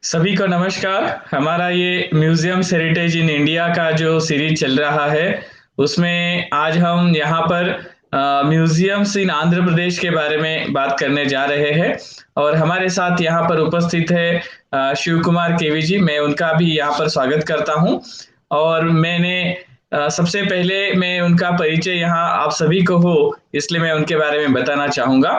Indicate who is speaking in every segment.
Speaker 1: सभी को नमस्कार। हमारा ये म्यूजियम्स हेरिटेज इन इंडिया का जो सीरीज चल रहा है, उसमें आज हम यहाँ पर म्यूजियम्स इन आंध्र प्रदेश के बारे में बात करने जा रहे हैं। और हमारे साथ यहाँ पर उपस्थित है शिव कुमार केवी जी। मैं उनका भी यहाँ पर स्वागत करता हूँ। और मैंने सबसे पहले मैं उनका परिचय यहाँ आप सभी को हो, इसलिए मैं उनके बारे में बताना चाहूँगा।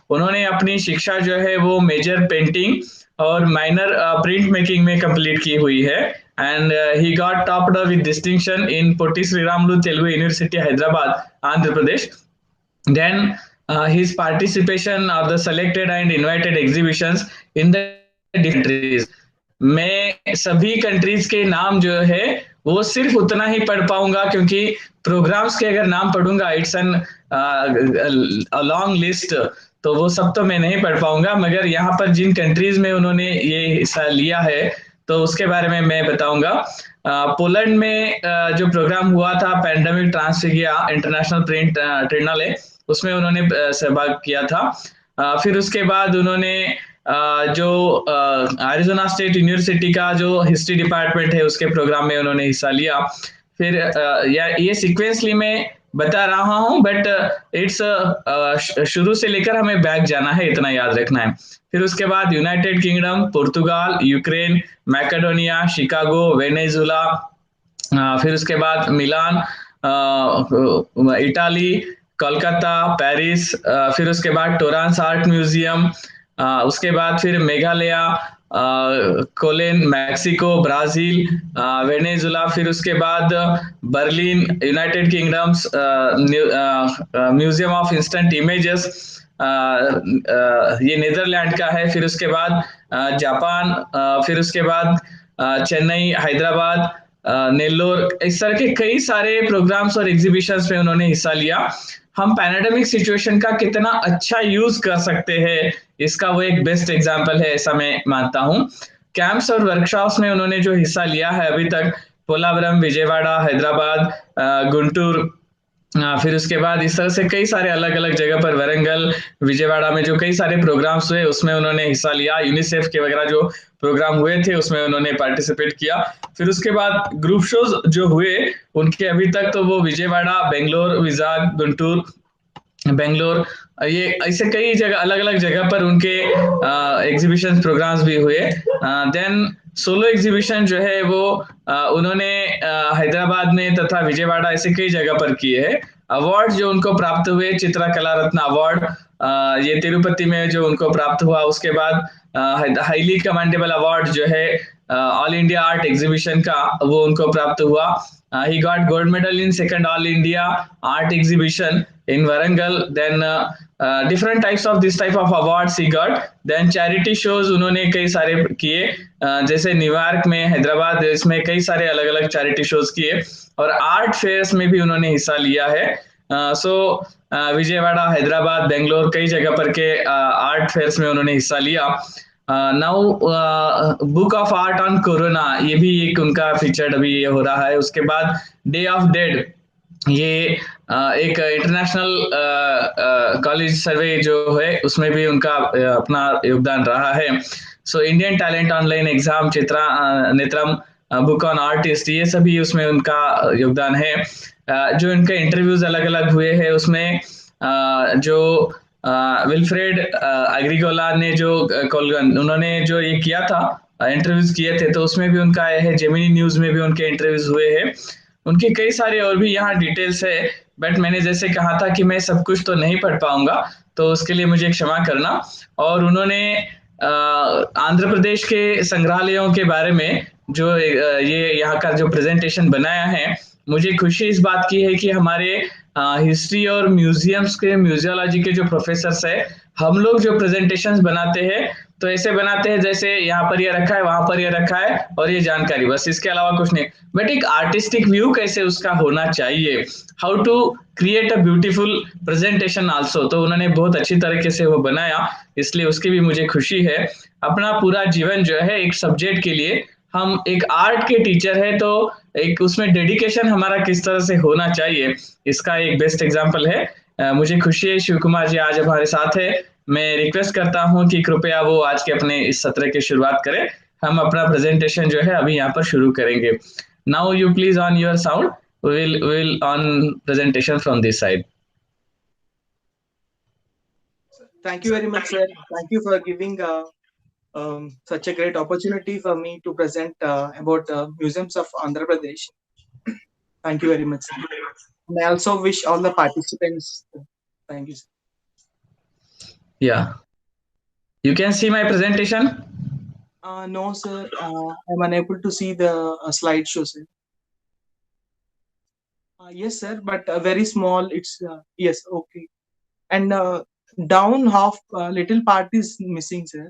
Speaker 1: उन्होंने अपनी शिक्षा जो है वो मेजर पेंटिंग और माइनर प्रिंट मेकिंग में कंप्लीट की हुई है। And he got topped with distinction in Potti Sriramulu Telugu university Hyderabad, Andhra Pradesh. Then his participation of the selected and invited exhibitions in the countries। मैं सभी कंट्रीज के नाम जो है वो सिर्फ उतना ही पढ़ पाऊंगा, क्योंकि प्रोग्राम्स के अगर नाम पढ़ूंगा इट्स एन लॉन्ग लिस्ट, तो वो सब तो मैं नहीं पढ़ पाऊंगा। मगर यहाँ पर जिन कंट्रीज में उन्होंने ये हिस्सा लिया है तो उसके बारे में मैं बताऊंगा। पोलैंड में जो प्रोग्राम हुआ था पैंडेमिक ट्रांसफिगिया इंटरनेशनल प्रिंट ट्रिएनाले, उसमें उन्होंने सहभाग किया था। फिर उसके बाद उन्होंने जो एरिज़ोना स्टेट यूनिवर्सिटी का जो हिस्ट्री डिपार्टमेंट है उसके प्रोग्राम में उन्होंने हिस्सा लिया। फिर ये सीक्वेंसली मैं बता रहा हूँ, बट इट्स शुरू से लेकर हमें बैक जाना है, इतना याद रखना है। फिर उसके बाद यूनाइटेड किंगडम, पुर्तगाल, यूक्रेन, मैकेडोनिया, शिकागो, वेनेजुला, फिर उसके बाद मिलान, इटाली, कोलकाता, पेरिस, फिर उसके बाद टोरांस आर्ट म्यूजियम, उसके बाद फिर मेघालय, कोलेन, मैक्सिको, ब्राजील, वेनेजुला, फिर उसके बाद Berlin, United kingdoms, museum of instant images, ये नीदरलैंड का है। फिर उसके बाद जापान, फिर उसके बाद चेन्नई, हैदराबाद, नेल्लोर, इस तरह के कई सारे प्रोग्राम्स और एग्जीबिशंस में उन्होंने हिस्सा लिया। हम पैंडेमिक सिचुएशन का कितना अच्छा यूज कर सकते हैं, इसका वो एक बेस्ट एग्जांपल है, ऐसा मैं मानता हूँ। कैंप्स और वर्कशॉप्स में उन्होंने जो हिस्सा लिया है अभी तक, पोलावरम, विजयवाड़ा, हैदराबाद, गुंटूर, फिर उसके बाद इस तरह से कई सारे अलग अलग जगह पर, वरंगल, विजयवाड़ा में जो कई सारे प्रोग्राम्स हुए उसमें उन्होंने हिस्सा लिया। यूनिसेफ के वगैरह जो प्रोग्राम हुए थे उसमें उन्होंने पार्टिसिपेट किया। फिर उसके बाद ग्रुप शोज जो हुए उनके अभी तक तो वो विजयवाड़ा, बेंगलोर, विजाग, गुंटूर, बेंगलोर, ये ऐसे कई जगह अलग अलग जगह पर उनके एग्जीबिशन प्रोग्राम्स भी हुए। देन सोलो एग्जीबिशन जो है वो उन्होंने हैदराबाद में तथा विजयवाड़ा ऐसे कई जगह पर किए हैं। अवार्ड जो उनको प्राप्त हुए, चित्रा कला रत्न अवार्ड, ये तिरुपति में जो उनको प्राप्त हुआ। उसके बाद हाईली कमेंडेबल अवार्ड जो है ऑल इंडिया आर्ट एग्जीबिशन का, वो उनको प्राप्त हुआ। He got gold medal in second All India Art Exhibition in Warangal. Then different types of this type of awards he got. Then charity shows उन्होंने कई सारे किए, जैसे न्यूयॉर्क में, हैदराबाद, इसमें कई सारे अलग अलग चैरिटी शोज किए। और आर्ट फेयर्स में भी उन्होंने हिस्सा लिया है। सो विजयवाड़ा, हैदराबाद, बेंगलोर, कई जगह पर के आर्ट फेयर्स में उन्होंने हिस्सा लिया। Now book of art on corona, ये भी एक उनका फीचर्ड अभी ये हो रहा है। उसके बाद डे ऑफ डेड, ये एक इंटरनेशनल कॉलेज सर्वे जो है उसमें भी उनका अपना योगदान रहा है। So Indian talent online exam, Chitra Netram, book on artist, ये सभी उसमें उनका योगदान है। जो इनके इंटरव्यूज अलग अलग हुए हैं उसमें जो विल्फ्रेड एग्रीकोला ने जो कोलगन उन्होंने जो ये किया था, इंटरव्यूज किए थे, तो उसमें भी उनका है। जेमिनी न्यूज में भी उनके इंटरव्यूज हुए हैं। उनके कई सारे और भी यहाँ डिटेल्स है, बट मैंने जैसे कहा था कि मैं सब कुछ तो नहीं पढ़ पाऊंगा, तो उसके लिए मुझे क्षमा करना। और उन्होंने आंध्र प्रदेश के संग्रहालयों के बारे में जो ये यहाँ का जो प्रेजेंटेशन बनाया है, मुझे खुशी इस बात की है कि हमारे हिस्ट्री और म्यूजियम्स के म्यूजियोलॉजी के जो प्रोफेसर्स है, हम लोग जो प्रेजेंटेशंस बनाते हैं तो ऐसे बनाते हैं जैसे यहाँ पर ये रखा है, वहां पर ये रखा है और ये जानकारी, बस, इसके अलावा कुछ नहीं। बट एक आर्टिस्टिक व्यू कैसे उसका होना चाहिए, how to create a beautiful presentation also, तो उन्होंने बहुत अच्छी तरीके से वो बनाया, इसलिए उसकी भी मुझे खुशी है। अपना पूरा जीवन जो है एक सब्जेक्ट के लिए, हम एक आर्ट के टीचर है तो एक उसमें डेडिकेशन हमारा किस तरह से होना चाहिए, इसका एक बेस्ट एग्जांपल है। मुझे खुशी है शिव कुमार जी आज हमारे साथ है। मैं रिक्वेस्ट करता हूँ कि कृपया वो आज के अपने इस सत्र की शुरुआत करें। हम अपना प्रेजेंटेशन जो है अभी यहाँ पर शुरू करेंगे। Now you please on your sound, will on presentation from this side.
Speaker 2: Thank you very much, sir. Thank you for giving such a great opportunity for me to present about museums of Andhra Pradesh. Thank you very much, sir. And I also wish all the participants. Thank you, sir.
Speaker 1: Yeah, you can see my presentation.
Speaker 2: No, sir. I'm unable to see the slideshow, sir. Yes, sir, but very small. It's yes, okay. And down half little part is missing, sir.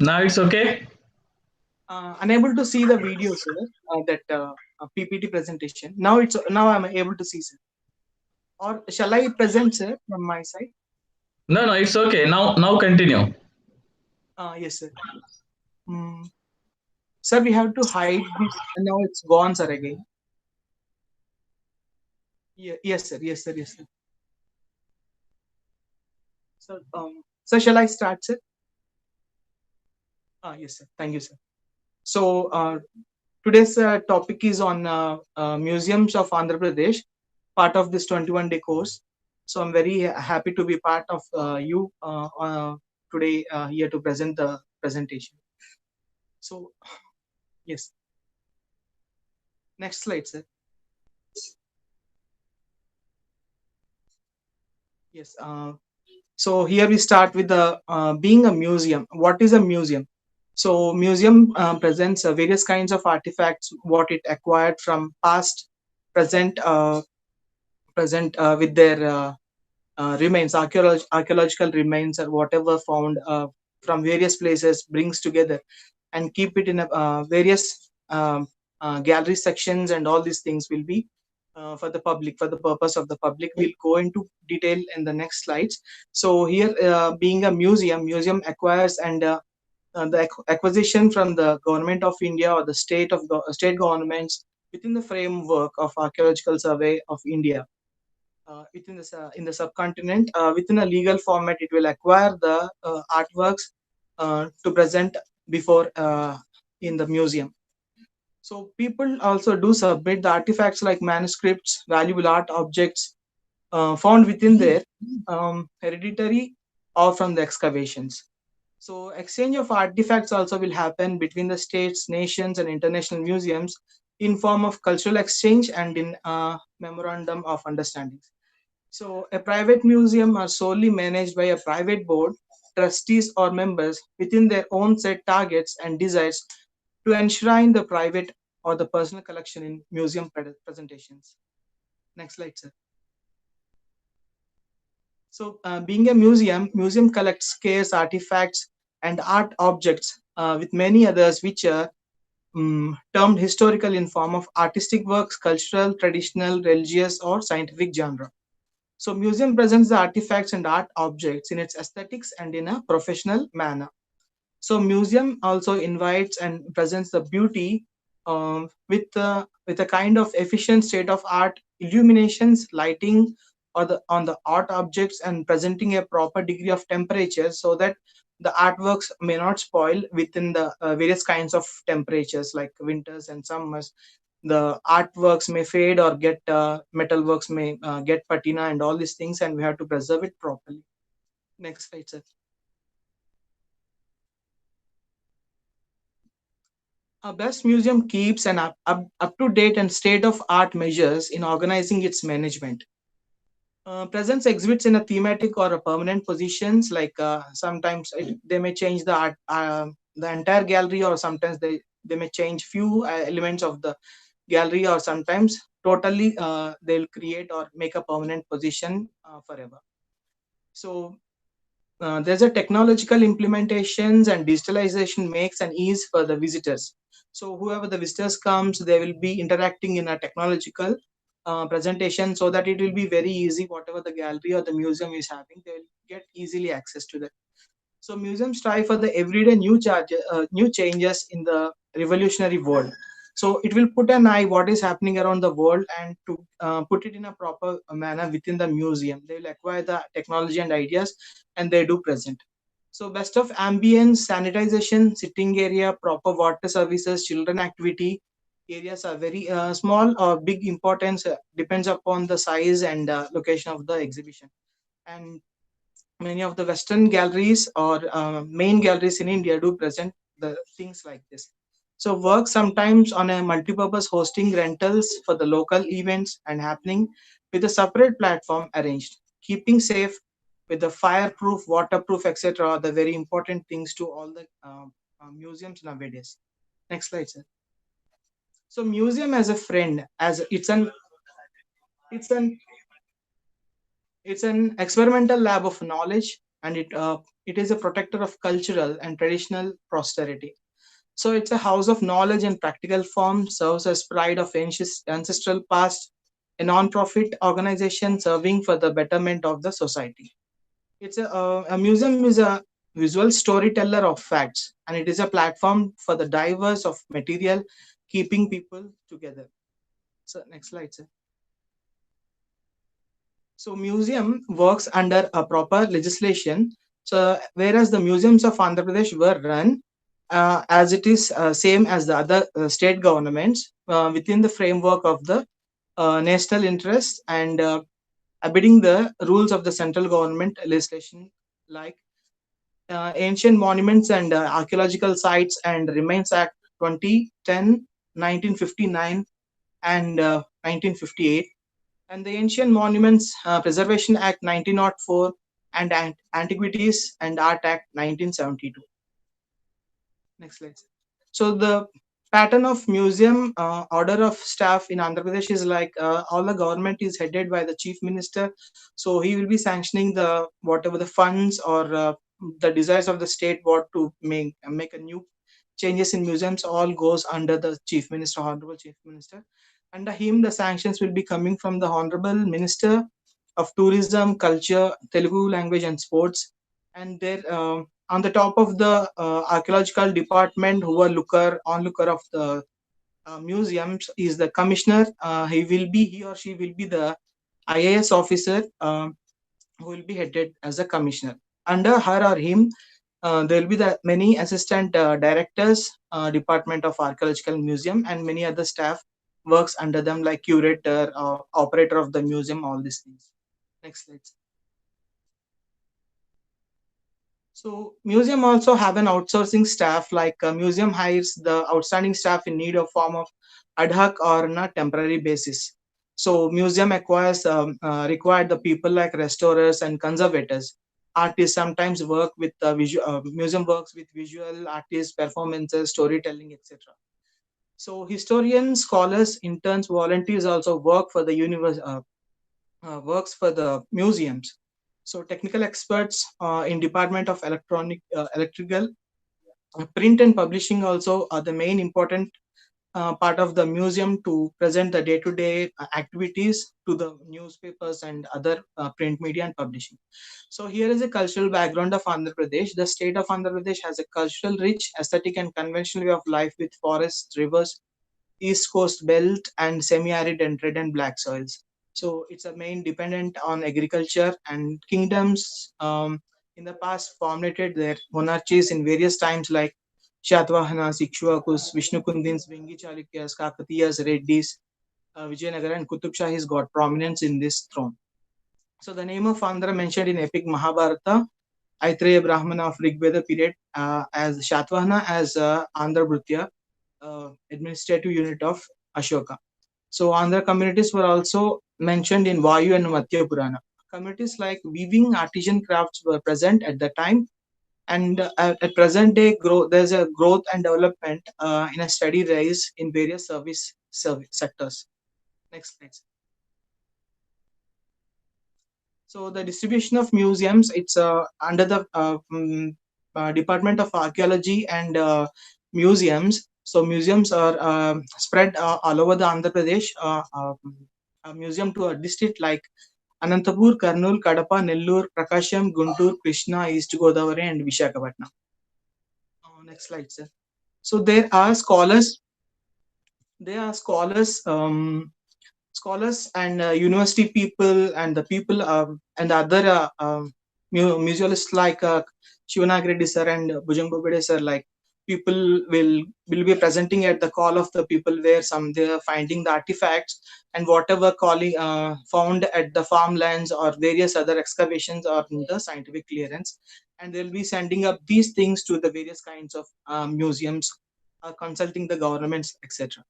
Speaker 1: Now it's okay.
Speaker 2: Unable to see the video, sir. That PPT presentation. Now I'm able to see, sir. Or shall I present, sir, from my side?
Speaker 1: No, no, it's okay. Now continue.
Speaker 2: Yes, sir. Mm, sir, we have to hide this. Now it's gone, sir, again. Yeah, yes, sir. Yes, sir. Yes, sir. So shall I start, sir? Yes, sir. Thank you, sir. So today's topic is on museums of Andhra Pradesh, part of this 21-day course. So I'm very happy to be part of you today here to present the presentation. So yes, next slide, sir. Yes. So here we start with the being a museum. What is a museum? So museum presents various kinds of artifacts, what it acquired from past, present, with their remains, archaeological remains, or whatever found from various places, brings together and keep it in a, various gallery sections, and all these things will be for the public, for the purpose of the public. We'll go into detail in the next slides. So here, being a museum acquires and the acquisition from the government of India or the state governments within the framework of Archaeological Survey of India. Within this, in the subcontinent, within a legal format, it will acquire the artworks to present before in the museum. So people also do submit the artifacts like manuscripts, valuable art objects found within their hereditary or from the excavations. So exchange of artifacts also will happen between the states, nations, and international museums in form of cultural exchange and in memorandum of understandings. So a private museum are solely managed by a private board, trustees or members within their own set targets and desires to enshrine the private or the personal collection in museum presentations. Next slide, sir. So being a museum collects scarce artifacts and art objects with many others which are termed historical in form of artistic works, cultural, traditional, religious, or scientific genre. So museum presents the artifacts and art objects in its aesthetics and in a professional manner. So museum also invites and presents the beauty with a kind of efficient state of art, illuminations, lighting, or the on the art objects, and presenting a proper degree of temperature so that the artworks may not spoil within the various kinds of temperatures like winters and summers. The artworks may fade or get metalworks may get patina and all these things, and we have to preserve it properly. Next slide, sir. A best museum keeps an up-to-date and state-of-art measures in organizing its management. Presents exhibits in a thematic or a permanent positions, like sometimes they may change the entire gallery, or sometimes they may change few elements of the gallery, or sometimes totally they'll create or make a permanent position forever. So there's a technological implementations and digitalization makes an ease for the visitors. So whoever the visitors comes, they will be interacting in a technological presentation, so that it will be very easy. Whatever the gallery or the museum is having, they will get easily access to that. So museums strive for the everyday new changes in the revolutionary world. So it will put an eye what is happening around the world, and to put it in a proper manner within the museum. They will acquire the technology and ideas, and they do present. So best of ambience, sanitization, sitting area, proper water services, children activity areas are very small or big importance, depends upon the size and location of the exhibition. And many of the Western galleries or main galleries in India do present the things like this. So work sometimes on a multi-purpose hosting rentals for the local events and happening with a separate platform arranged, keeping safe with the fireproof, waterproof, etc. are the very important things to all the museums nowadays. Next slide, sir. So museum as a friend, as it's an it's an experimental lab of knowledge, and it is a protector of cultural and traditional posterity. So it's a house of knowledge in practical form, serves as pride of ancestral past, a non-profit organization serving for the betterment of the society. A museum is a visual storyteller of facts, and it is a platform for the diverse of material, keeping people together. So next slide, sir. So museum works under a proper legislation. So whereas the museums of Andhra Pradesh were run as it is same as the other state governments within the framework of the national interest and abiding the rules of the central government legislation, like Ancient Monuments and Archaeological Sites and Remains Act 2010, 1959, and 1958, and the Ancient Monuments Preservation Act 1904, and Antiquities and Art Act 1972. Next slide. So the pattern of museum order of staff in Andhra Pradesh is like all the government is headed by the chief minister. So he will be sanctioning the whatever the funds or the desires of the state what to make a new changes in museums, all goes under the chief minister, honorable chief minister. Under him, the sanctions will be coming from the honorable minister of tourism, culture, Telugu language and sports, and there on the top of the archaeological department, who are onlooker of the museums, is the commissioner. He or she will be the IAS officer, who will be headed as a commissioner. Under her or him, there will be the many assistant directors, department of archaeological museum, and many other staff works under them, like curator, operator of the museum, all these things. Next slide. So museum also have an outsourcing staff, like museum hires the outstanding staff in need of form of ad hoc or on a temporary basis. So museum acquires required the people like restorers and conservators. Artists sometimes work with museum works with visual artists, performances, storytelling, etc. So historians, scholars, interns, volunteers also work for the works for the museums. So technical experts in Department of Electrical, Print and Publishing also are the main important part of the museum to present the day-to-day activities to the newspapers and other print media and publishing. So here is a cultural background of Andhra Pradesh. The state of Andhra Pradesh has a cultural, rich, aesthetic and conventional way of life with forests, rivers, east coast belt, and semi-arid and red and black soils. So it's a main dependent on agriculture, and kingdoms in the past formulated their monarchies in various times, like Shatavahanas, Ikshvakus, Vishnukundins, Vengi Chalukyas, Kakatiyas, Reddis, Vijayanagara, and Qutub Shahis got prominence in this throne. So the name of Andhra mentioned in epic Mahabharata, Aitreya Brahmana of Rigveda period, as Shatvahana as Andhra Bhrutya, administrative unit of Ashoka. So Andhra communities were also mentioned in Vayu and Mathya Purana. Communities like weaving, artisan crafts were present at the time, and at present day, there's a growth and development in a steady rise in various service sectors. Next slide. So the distribution of museums, it's under the Department of Archaeology and Museums. So museums are spread all over the Andhra Pradesh. A museum to a district like Anantapur, Kurnool, Kadapa, Nellore, Prakasham, Guntur, Krishna, East Godavari, and Vishakhapatnam. Next slide, sir. So there are scholars. There are scholars and university people and the people and other musealists like Shivanag Reddy sir and Bhujang Bobade sir, like people will be presenting at the call of the people, where some they are finding the artifacts and whatever calling found at the farmlands or various other excavations or in the scientific clearance, and they'll be sending up these things to the various kinds of museums, consulting the governments, etc.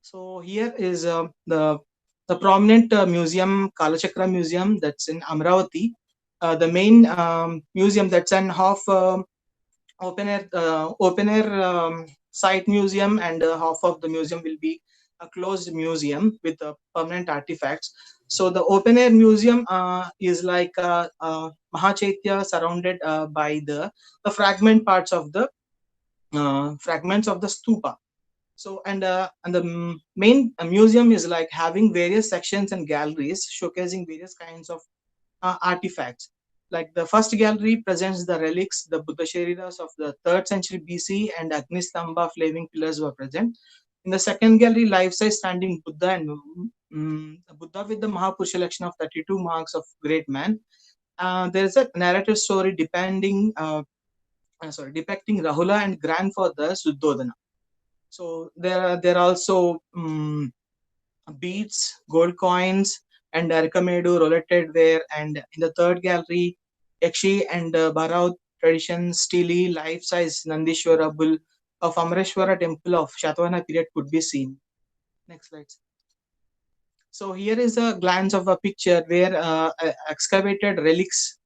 Speaker 2: So here is the prominent museum, Kalachakra Museum, that's in Amravati. The main museum, that's an half open air site museum, and half of the museum will be a closed museum with permanent artifacts. So the open air museum is like Mahachaitya, surrounded by the fragment parts of the fragments of the stupa. So and the main museum is like having various sections and galleries showcasing various kinds of artifacts. Like the first gallery presents the relics, the Buddha Shariras of the 3rd century BC, and Agnistambha flaming pillars were present. In the second gallery, life-size standing Buddha and Buddha with the Mahapurusha Lakshana of 32 marks of great man. There is a narrative story depicting Rahula and grandfather Suddhodana. So there are also beads, gold coins, and Arikamedu rollated ware. And in the third gallery, Yakshi and Bharao tradition, steely life-size Nandishwara bull of Amareshwara temple of Shatavahana period could be seen. Next slide. So here is a glance of a picture where excavated relics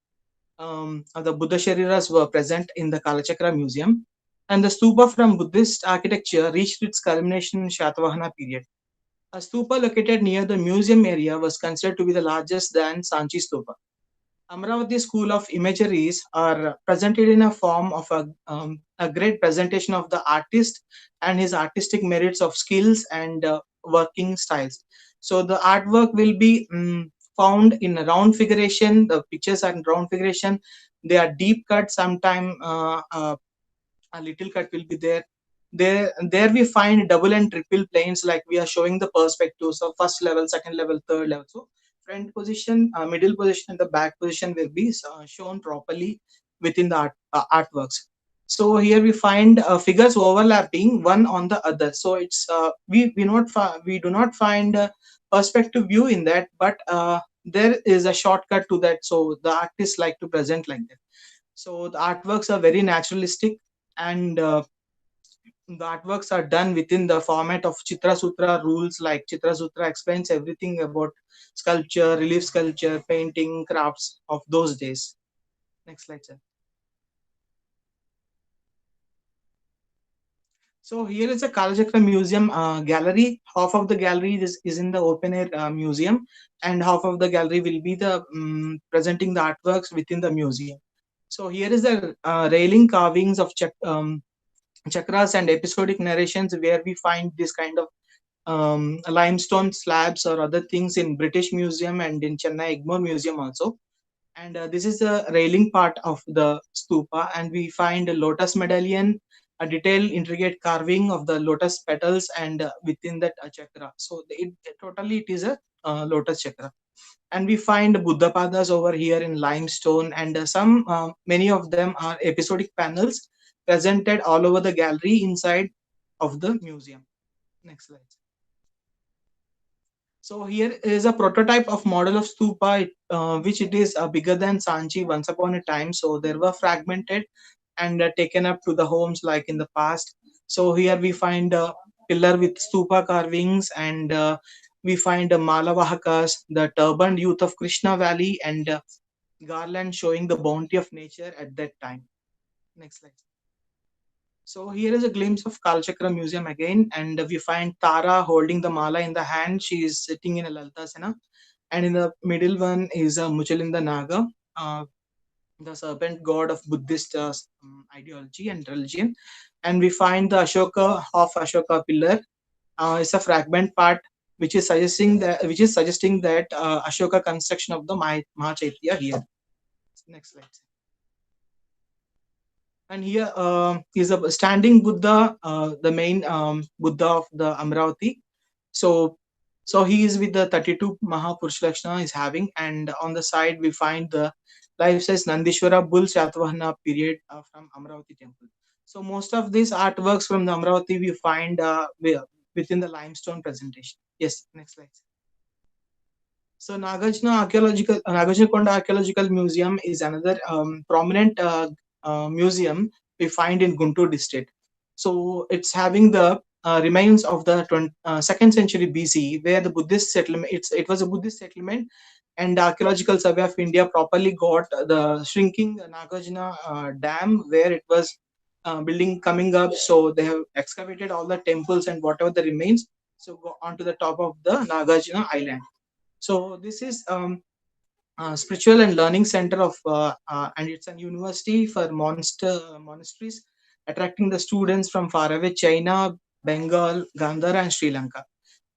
Speaker 2: of the Buddha Shariras were present in the Kalachakra Museum. And the stupa from Buddhist architecture reached its culmination in Shatavahana period. A stupa located near the museum area was considered to be the largest than Sanchi stupa. Amravati School of Imageries are presented in a form of a great presentation of the artist and his artistic merits of skills and working styles. So the artwork will be found in a round figuration. The pictures are in round figuration. They are deep cut. Sometime a little cut will be there. There we find double and triple planes, like we are showing the perspectives of first level, second level, third level. So front position, middle position, and the back position will be shown properly within the artworks. So here we find figures overlapping one on the other. So it's we do not find a perspective view in that, but there is a shortcut to that. So the artists like to present like that. So the artworks are very naturalistic, and the artworks are done within the format of Chitra Sutra rules. Like Chitra Sutra explains everything about sculpture, relief sculpture, painting, crafts of those days. Next slide, sir. So here is a Kalachakra Museum gallery. Half of the gallery is in the open air museum, and half of the gallery will be the presenting the artworks within the museum. So here is the railing carvings of chakras and episodic narrations, where we find this kind of limestone slabs or other things in British Museum and in Chennai Egmore Museum also. And this is the railing part of the stupa, and we find a lotus medallion, a detailed intricate carving of the lotus petals, and within that a chakra. So totally it is a lotus chakra. And we find Buddha padas over here in limestone, and some many of them are episodic panels presented all over the gallery inside of the museum. Next slide. So here is a prototype of model of stupa, which it is bigger than Sanchi once upon a time. So there were fragmented and taken up to the homes like in the past. So here we find a pillar with stupa carvings, and we find Malavahakas, the turbaned youth of Krishna Valley, and garland showing the bounty of nature at that time. Next slide. So here is a glimpse of Kalachakra Museum again, and we find Tara holding the mala in the hand. She is sitting in a Lalitasana. and in the middle one is Muchalinda Naga, the serpent god of Buddhist ideology and religion. And we find the Ashoka of Ashoka pillar is a fragment part which is suggesting that Ashoka construction of the Mahachaitya here. Next slide. And here is a standing Buddha, the main Buddha of the Amravati. So he is with the 32 Mahapurusha Lakshana is having, and on the side we find the life-size Nandishwara bull Shatavahana period from Amravati temple. So most of these artworks from the Amravati we find within the limestone presentation. Yes, next slide. So Nagarjunakonda Archaeological Museum is another prominent museum we find in Guntur district. So it's having the remains of the 2nd century BC, where the Buddhist settlement. It was a Buddhist settlement, and the Archaeological Survey of India properly got the shrinking Nagarjuna dam where it was building coming up. So they have excavated all the temples and whatever the remains. So go onto the top of the Nagarjuna island. So this is spiritual and learning center of and it's a university for monasteries, attracting the students from faraway China, Bengal, Gandhara, and Sri Lanka.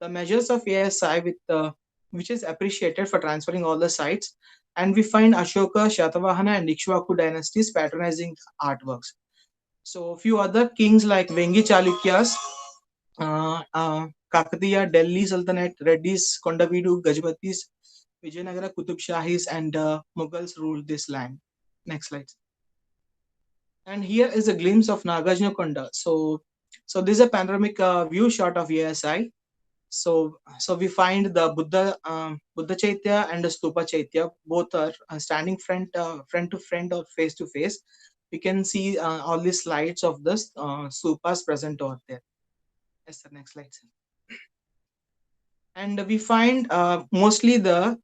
Speaker 2: The measures of ASI with which is appreciated for transferring all the sites, and we find Ashoka, Shatavahana, and Ikshvaku dynasties patronizing artworks. So a few other kings like Vengi Chalukyas, Kakatiya, Delhi Sultanate, Reddys, Kondavidu, Gajpatis, Vijayanagara, Qutub Shahis, and Mughals ruled this land. Next slide. And here is a glimpse of Nagarjunakonda. So this is a panoramic view shot of ASI. So we find the Buddha Chaitya and the Stupa Chaitya. Both are standing front to front or face to face. We can see all these slides of the stupas present over there. Yes, sir. Next slide, sir. And we find mostly the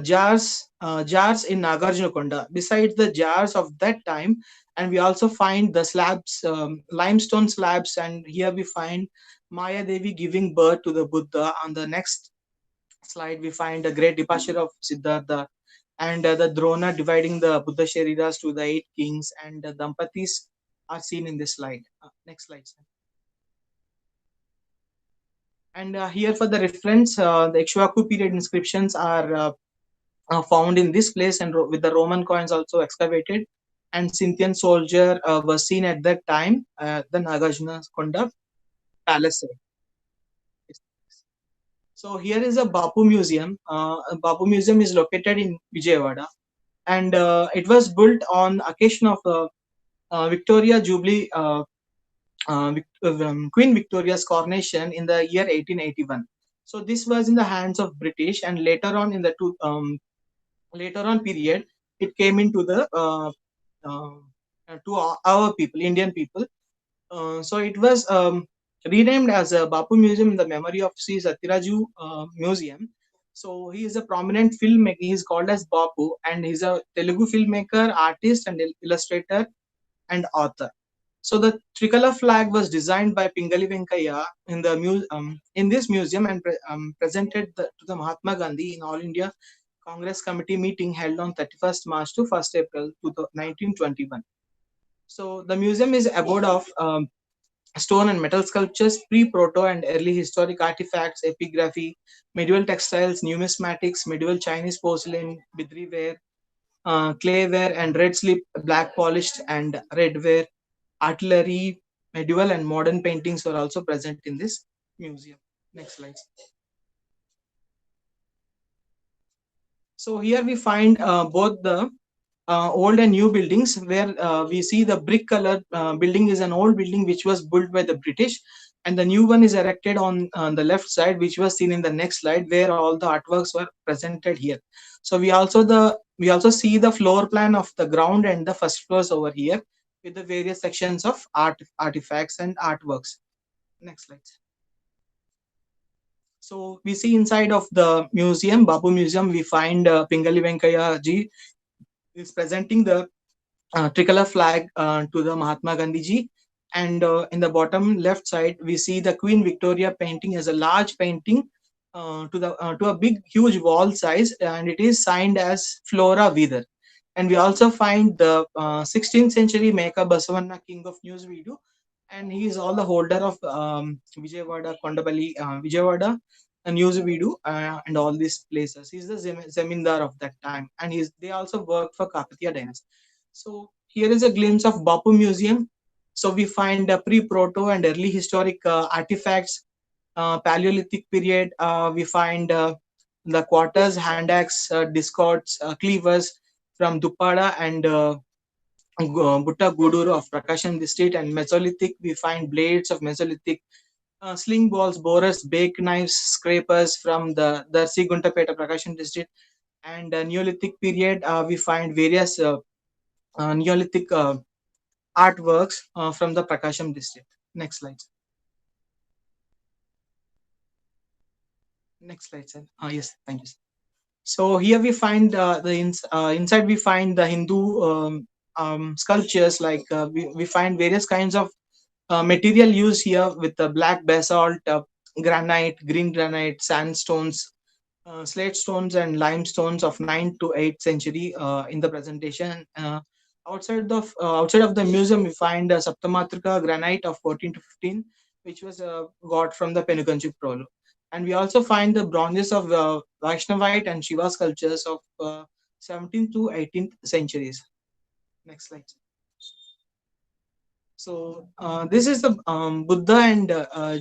Speaker 2: jars in Nagarjunakonda. Besides the jars of that time, and we also find the slabs, limestone slabs, and here we find Maya Devi giving birth to the Buddha. On the next slide, we find the great departure of Siddhartha, and the Drona dividing the Buddha Shariras to the 8 kings, and the Dampatis are seen in this slide. Next slide, sir. And here for the reference, the Ikshvaku period inscriptions are found in this place, and with the Roman coins also excavated. And Scythian soldier was seen at that time at the Nagarjunakonda palace. So here is a Bapu Museum. Bapu Museum is located in Vijayawada, and it was built on occasion of Victoria Jubilee. Queen Victoria's coronation in the year 1881. So this was in the hands of British, and later on in the later on period, it came into the to our people, Indian people. So it was renamed as a Bapu Museum in the memory of Sri Satyaraju Museum. So he is a prominent filmmaker. He is called as Bapu, and he's a Telugu filmmaker, artist, and illustrator and author. So the tricolour flag was designed by Pingali Venkayya in the in this museum, and presented to the Mahatma Gandhi in All India Congress Committee meeting held on 31st March to 1st April 1921. So the museum is abode of stone and metal sculptures, pre-proto and early historic artifacts, epigraphy, medieval textiles, numismatics, medieval Chinese porcelain, bidri ware, clayware, and red slip, black polished and red ware, artillery, medieval and modern paintings were also present in this museum. Next slide. So here we find both the old and new buildings, where we see the brick colored building is an old building which was built by the British, and the new one is erected on the left side, which was seen in the next slide, where all the artworks were presented here. So we also see the floor plan of the ground and the first floors over here, with the various sections of artifacts and artworks. Next slide. So we see inside of the museum, Bapu Museum, we find Pingali Venkayya ji is presenting the tricolour flag to the Mahatma Gandhi ji. And in the bottom left side, we see the Queen Victoria painting as a large painting to a big huge wall size, and it is signed as Flora Vidar. And we also find the 16th century Meka Basavanna, king of news video, and he is all the holder of Vijayawada, Kondapalli, Vijayawada, news video, and all these places. He's the zemindar of that time, and they also work for Kakatiya dynasty. So here is a glimpse of Bapu Museum. So we find pre-proto and early historic artifacts, Paleolithic period. We find the quarters, hand axe, discords, cleavers from Dupada and Butta Guduru of Prakasham district. And Mesolithic, we find blades of Mesolithic, sling balls, borers, bake knives, scrapers from the Darsi Guntapeta Prakasham district. And Neolithic period, we find various Neolithic artworks from the Prakasham district. Next slide. Next slide, sir. Yes, thank you, sir. So here we find inside we find the Hindu sculptures, like we find various kinds of material used here with the black basalt, granite, green granite, sandstones, slate stones, and limestones of 9th to 8th century in the presentation. Outside of the museum, we find Saptamatrika granite of 14 to 15, which was got from the Penukanchi Prolo. And we also find the bronzes of Vaishnavite and Shiva sculptures of 17th to 18th centuries. Next slide. So this is the Buddha and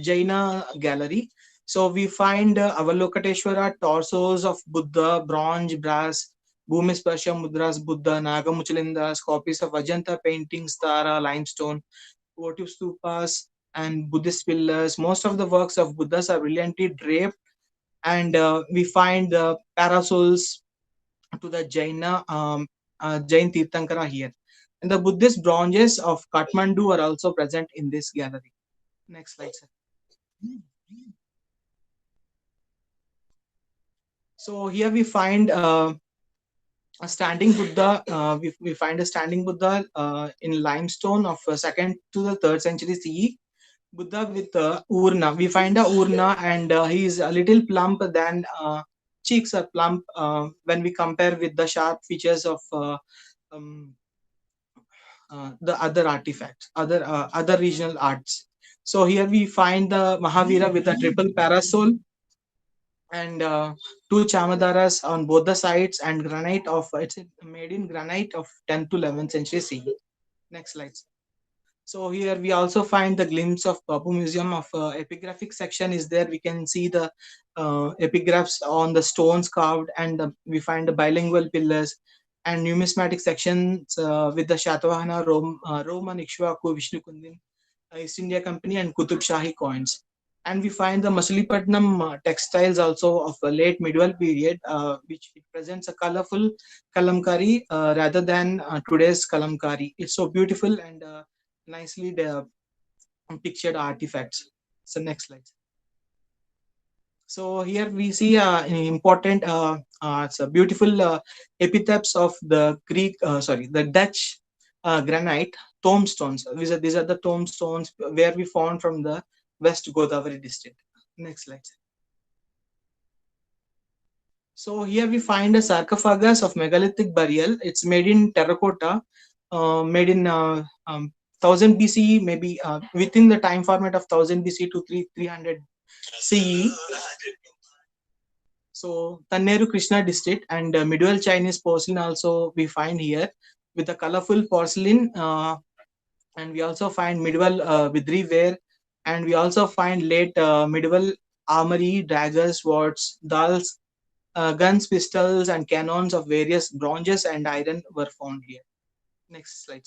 Speaker 2: Jaina gallery. So we find Avalokateshwara torsos of Buddha, bronze, brass, Bhumisparsha mudras, Buddha, Nagamuchalindas, copies of Ajanta paintings, Tara, limestone, votive stupas, and Buddhist pillars. Most of the works of Buddhas are brilliantly draped, and we find the parasols to the Jain Tirthankara here. And the Buddhist bronzes of Kathmandu are also present in this gallery. Next slide, sir. So here we find a standing Buddha. We find a standing Buddha in limestone of 2nd to the 3rd century CE. Buddha with urna. We find a urna, and he is a little plump than cheeks are plump when we compare with the sharp features of um, the other artifacts, other regional arts. So here we find the Mahavira with a triple parasol, and two chamadaras on both the sides, and granite of it's made in granite of 10th to 11th century CE. Next slide. So here we also find the glimpse of Bapu Museum of epigraphic section is there. We can see the epigraphs on the stones carved, and we find the bilingual pillars and numismatic sections with the Shatavahana, Roman Ikshvaku, Vishnu Kundin, East India Company, and Qutub Shahi coins. And we find the Masulipatinam textiles also of a late medieval period, which it presents a colorful kalamkari rather than today's kalamkari. It's so beautiful and nicely pictured artifacts. So next slide. So here we see an important, it's a beautiful epitaphs of the the Dutch granite tombstones. These are the tombstones where we found from the West Godavari district. Next slide. So here we find a sarcophagus of megalithic burial. It's made in terracotta, made in 1000 BCE, maybe within the time format of 1000 BCE to 300 CE. So Tanneru Krishna district, and medieval Chinese porcelain also we find here with a colorful porcelain, and we also find medieval Vidri ware, and we also find late medieval armory, daggers, swords, dals, guns, pistols, and cannons of various bronzes and iron were found here. Next slide.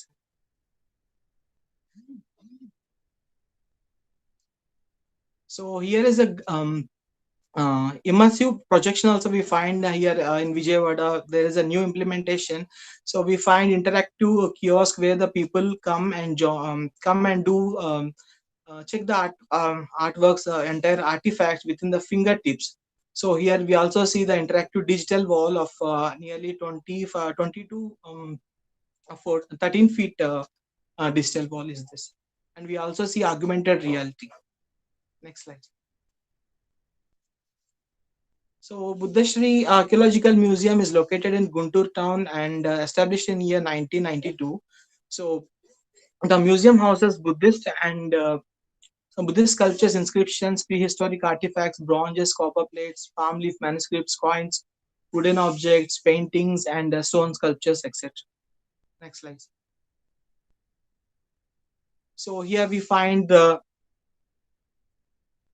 Speaker 2: So here is a immersive projection also we find here in Vijayawada. There is a new implementation. So we find interactive kiosk where the people come and do check the artworks, entire artifacts within the fingertips. So here we also see the interactive digital wall of nearly 22 for 13 feet digital wall is this. And we also see augmented reality. Next slide. So Buddhashri Archaeological Museum is located in Guntur town and established in year 1992. So the museum houses Buddhist and some Buddhist sculptures, inscriptions, prehistoric artifacts, bronzes, copper plates, palm leaf manuscripts, coins, wooden objects, paintings, and stone sculptures, etc. Next slide. So here we find the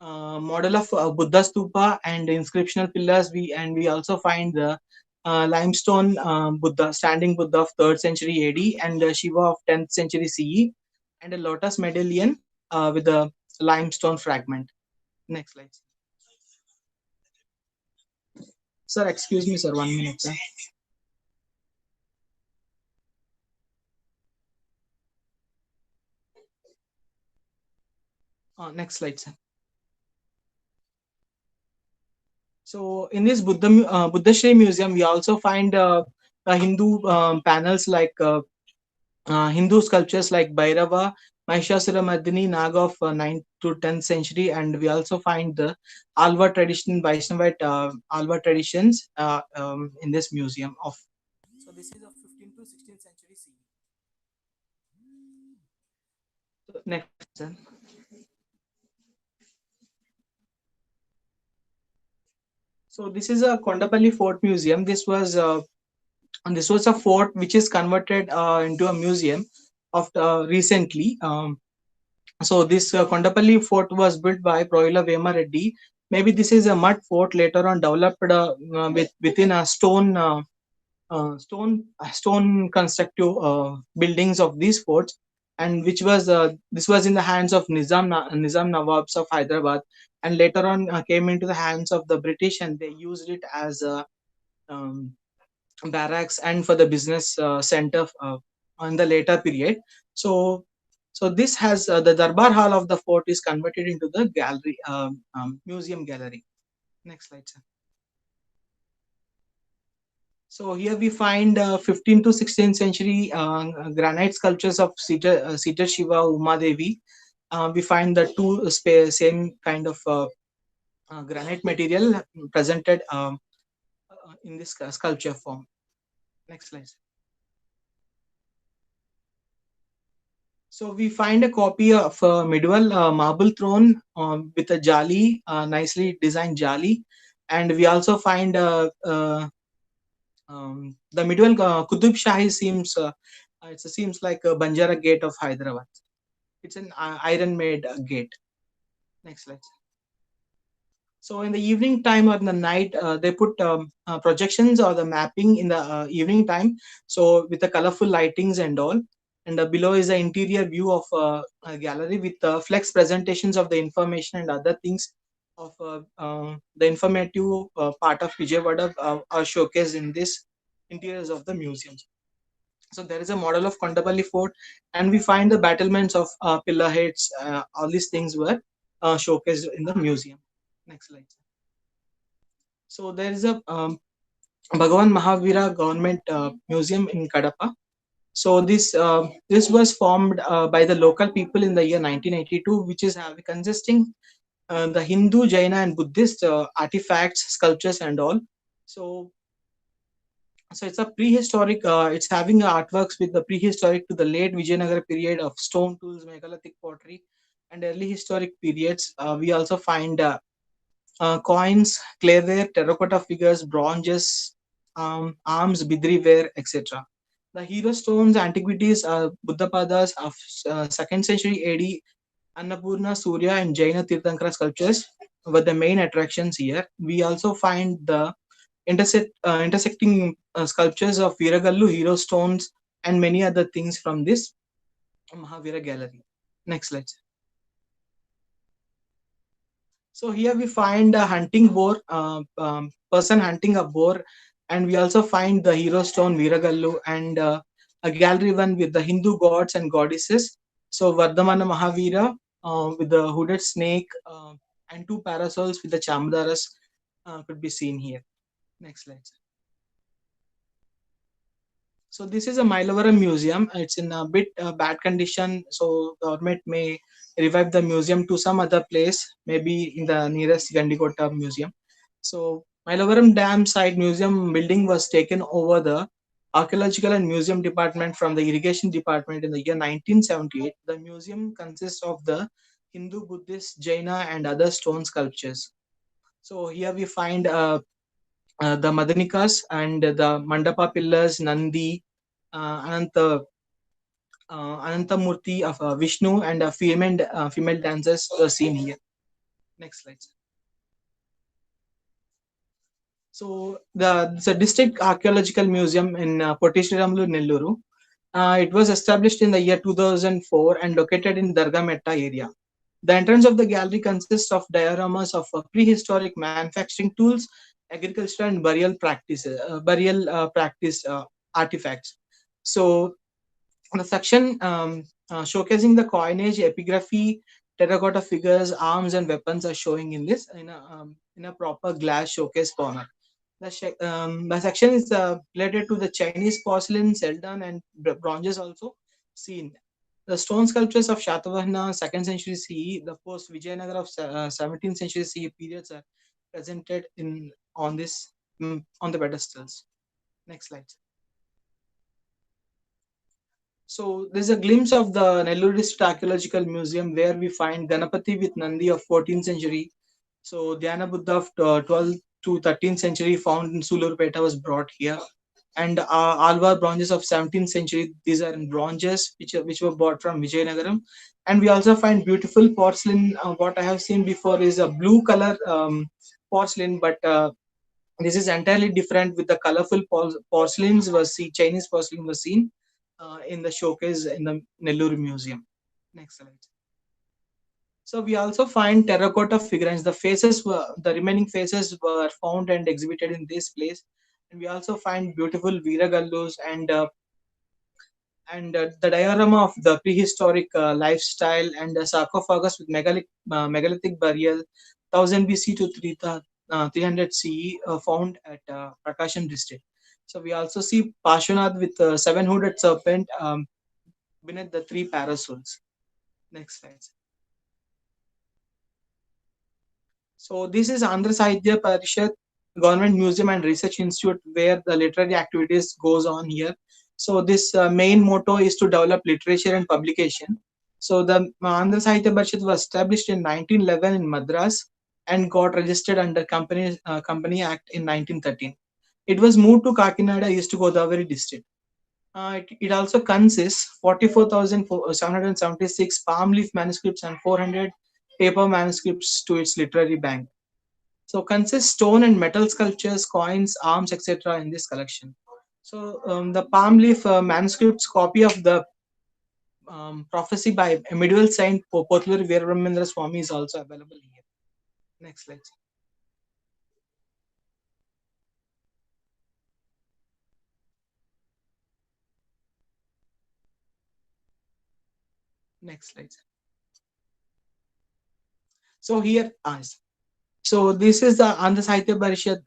Speaker 2: model of Buddha stupa and inscriptional pillars. We also find the limestone Buddha, standing Buddha of 3rd century AD and Shiva of 10th century CE, and a lotus medallion with a limestone fragment. Next slide. Sir, excuse me, sir. 1 minute, sir. Next slide, sir. So in this Buddhashri Museum, we also find Hindu panels like Hindu sculptures like Bhairava, Mahishasura Mardini, Naga of 9th to 10th century, and we also find the Alva tradition, Vaishnavite Alva traditions in this museum of. So this is of 15th to 16th century CE. So next, sir. So this is a Kondapalli Fort Museum. This was a fort which is converted into a museum of recently. So this Kondapalli fort was built by Proila Vema Reddy. Maybe this is a mud fort later on developed within a stone constructive buildings of these forts, and which was this was in the hands of Nizam Nawabs of Hyderabad, and later on came into the hands of the British, and they used it as a um, barracks and for the business center on the later period. So this has the Darbar Hall of the fort is converted into the gallery, museum gallery. Next slide, sir. So here we find 15th to 16th century granite sculptures of Sita Shiva, Uma Devi. We find the two same kind of granite material presented in this sculpture form. Next slide. So we find a copy of a medieval marble throne with a jali, nicely designed jali, and we also find the medieval Qutub Shahi seems like a Banjara gate of Hyderabad. It's an iron made gate. Next slide. So in the evening time or in the night, they put projections or the mapping in the evening time. So with the colorful lightings and all. And below is the interior view of a gallery with flex presentations of the information and other things of the informative part of Vijayawada are showcased in this interiors of the museums. So there is a model of Kondapalli Fort, and we find the battlements of pillar heads. All these things were showcased in the museum. Next slide. So there is a Bhagavan Mahavira Government Museum in Kadapa. So this was formed by the local people in the year 1982, which is consisting the Hindu, Jaina, and Buddhist artifacts, sculptures, and all. So it's a prehistoric. It's having artworks with the prehistoric to the late Vijayanagara period of stone tools, megalithic pottery, and early historic periods. We also find coins, clayware, terracotta figures, bronzes, arms, bidri ware, etc. The hero stones, antiquities, Buddhapadas of 2nd century AD, Annapurna, Surya, and Jaina Tirthankara sculptures were the main attractions here. We also find the intersecting sculptures of Viragallu, hero stones, and many other things from this Mahavira gallery. Next slide. So here we find a hunting boar, person hunting a boar, and we also find the hero stone Viragallu and a gallery one with the Hindu gods and goddesses. So Vardhamana Mahavira with the hooded snake and two parasols with the chamdaras could be seen here. Next slide. So this is a Mylavaram museum. It's in a bit bad condition, so government may revive the museum to some other place, maybe in the nearest Gandikota museum. So Mayalapuram Dam site museum building was taken over the Archaeological and Museum Department from the Irrigation Department in the year 1978. The museum consists of the Hindu, Buddhist, Jaina, and other stone sculptures. So here we find the Madanikas and the Mandapa pillars, Nandi, Anantamurti of Vishnu, and female dancers were seen here. Next slide. So the District Archaeological Museum in Pottishiramlu, Nelluru. It was established in the year 2004 and located in Dargametta area. The entrance of the gallery consists of dioramas of prehistoric manufacturing tools, agriculture, and burial practice artifacts. So the section showcasing the coinage, epigraphy, terracotta figures, arms, and weapons are showing in this in a proper glass showcase corner. The section is related to the Chinese porcelain, Celadon, and bronzes also seen. The stone sculptures of Shatavahana, 2nd century CE, the post Vijayanagara of 17th century CE periods are presented in on this on the pedestals. Next slide. So there's a glimpse of the Nellore District Archaeological Museum where we find Ganapati with Nandi of 14th century. So Dhyana Buddha of 12th to 13th century found in Sulurpeta was brought here. And Alvar bronzes of 17th century. These are in bronzes which were bought from Vijayanagaram. And we also find beautiful porcelain. What I have seen before is a blue color porcelain, but this is entirely different with the colorful porcelains was seen, Chinese porcelain was seen in the showcase in the Nellore Museum. Next slide. So we also find terracotta figurines. The remaining faces were found and exhibited in this place. And we also find beautiful Veeragallus and the diorama of the prehistoric lifestyle and the sarcophagus with megalithic burial 1000 BC to 300 CE found at Prakasham district. So we also see Parshvanath with a seven-hooded serpent beneath the three parasols. Next slide. So this is Andhra Sahitya Parishad Government Museum and Research Institute where the literary activities goes on here. So this main motto is to develop literature and publication. So the Andhra Sahitya Parishad was established in 1911 in Madras and got registered under Company Act in 1913. It was moved to Kakinada, East Godavari district. It also consists 44,776 palm leaf manuscripts and 400 paper manuscripts to its literary bank. So consists stone and metal sculptures, coins, arms, etc. in this collection. So the palm leaf manuscripts copy of the prophecy by a medieval saint Potuluri Veerabrahmendra Swami is also available here. Next slide. Next slide. So here, so this is the Andhra Sahitya Parishad.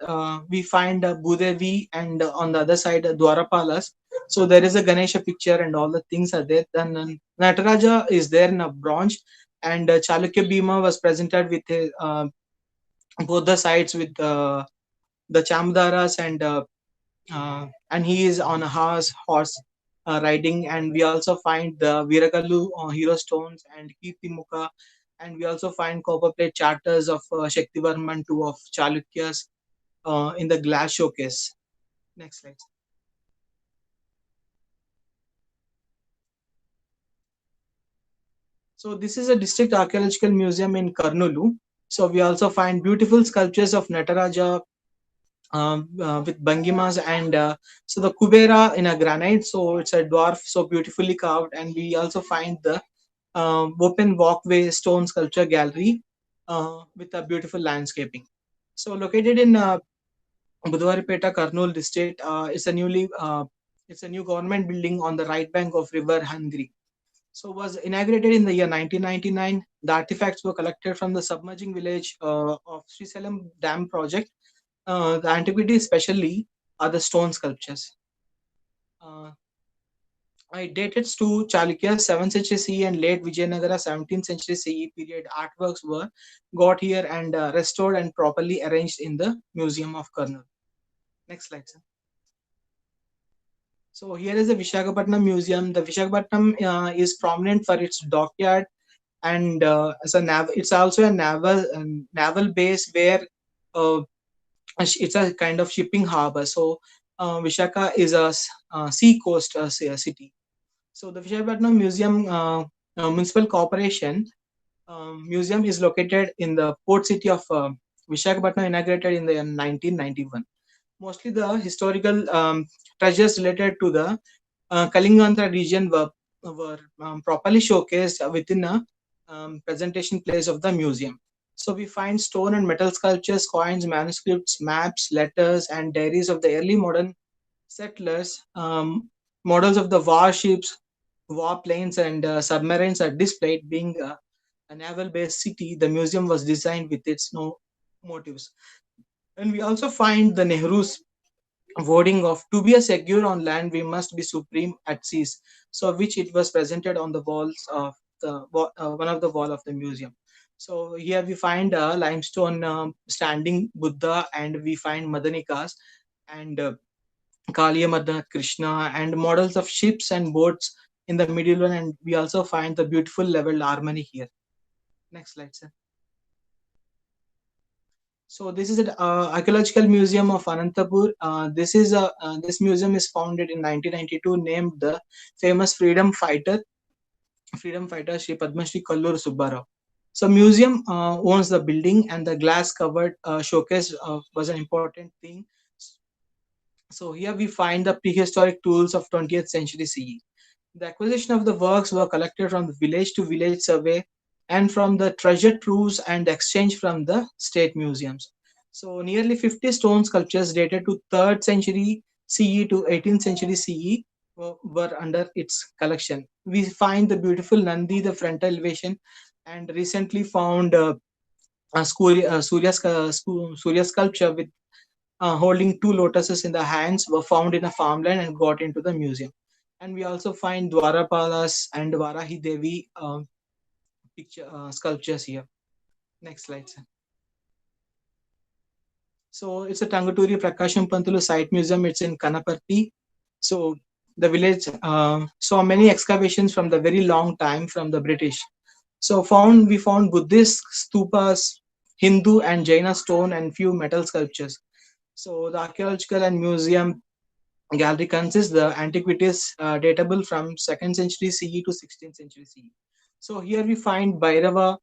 Speaker 2: We find Bhudevi and on the other side Dwarapalas. So there is a Ganesha picture and all the things are there. Then Nataraja is there in a bronze, and Chalukya Bhima was presented with both the sides with the Chamdaras and he is on a horse riding. And we also find the Viragallu hero stones and Kirtimukha, and we also find copper plate charters of Shaktivarman II of Chalukyas in the glass showcase. Next slide. So this is a district archaeological museum in Karnulu. So we also find beautiful sculptures of Nataraja with Bangimas and so the Kubera in a granite. So it's a dwarf, so beautifully carved. And we also find the open walkway stone sculpture gallery with a beautiful landscaping. So located in Budwaripeta, Karnool district, it's a new government building on the right bank of river Handri. So was inaugurated in the year 1999. The artifacts were collected from the submerging village of Srisalam Dam project. The antiquity especially are the stone sculptures. Uh, It dates to Chalukya 7th century CE and late Vijayanagara 17th century CE period. Artworks were got here and restored and properly arranged in the Museum of Kurnool. Next slide, sir. So here is the Visakhapatnam Museum. The Visakhapatnam is prominent for its dockyard and it's also a naval base where uh, it's a kind of shipping harbor. So Vishaka is a sea coast city. So the Visakhapatnam Museum Municipal Corporation Museum is located in the port city of Visakhapatnam, inaugurated in the 1991. Mostly the historical treasures related to the Kalingandra region were properly showcased within a presentation place of the museum. So we find stone and metal sculptures, coins, manuscripts, maps, letters, and diaries of the early modern settlers. Models of the warships, warplanes, and submarines are displayed. Being a naval-based city, the museum was designed with its motives. And we also find the Nehru's wording of "to be a secure on land, we must be supreme at seas." So, which it was presented on the walls of one of the wall of the museum. So here we find a limestone standing Buddha, and we find Madanikas and Kaliya Madana Krishna and models of ships and boats in the middle one, and we also find the beautiful leveled harmony here. Next slide, sir. So this is an archaeological museum of Anantapur. This museum is founded in 1992, named the famous freedom fighter Sri Padma Shri Kallur Subbarao. So museum owns the building, and the glass covered showcase was an important thing. So here we find the prehistoric tools of 20th century CE. The acquisition of the works were collected from the village to village survey and from the treasure troves and exchange from the state museums. So nearly 50 stone sculptures dated to 3rd century CE to 18th century CE were under its collection. We find the beautiful Nandi, the front elevation, and recently found Surya sculpture with holding two lotuses in the hands were found in a farmland and got into the museum. And we also find Dwarapalas and Varahi Devi picture sculptures here. Next slide, sir. So it's a Tangaturi Prakasham Pantulu site museum. It's in Kanaparti. So the village saw many excavations from the very long time from the British. So we found Buddhist stupas, Hindu and Jaina stone, and few metal sculptures. So the archaeological and museum gallery consists the antiquities datable from 2nd century CE to 16th century CE. So here we find Bhairava,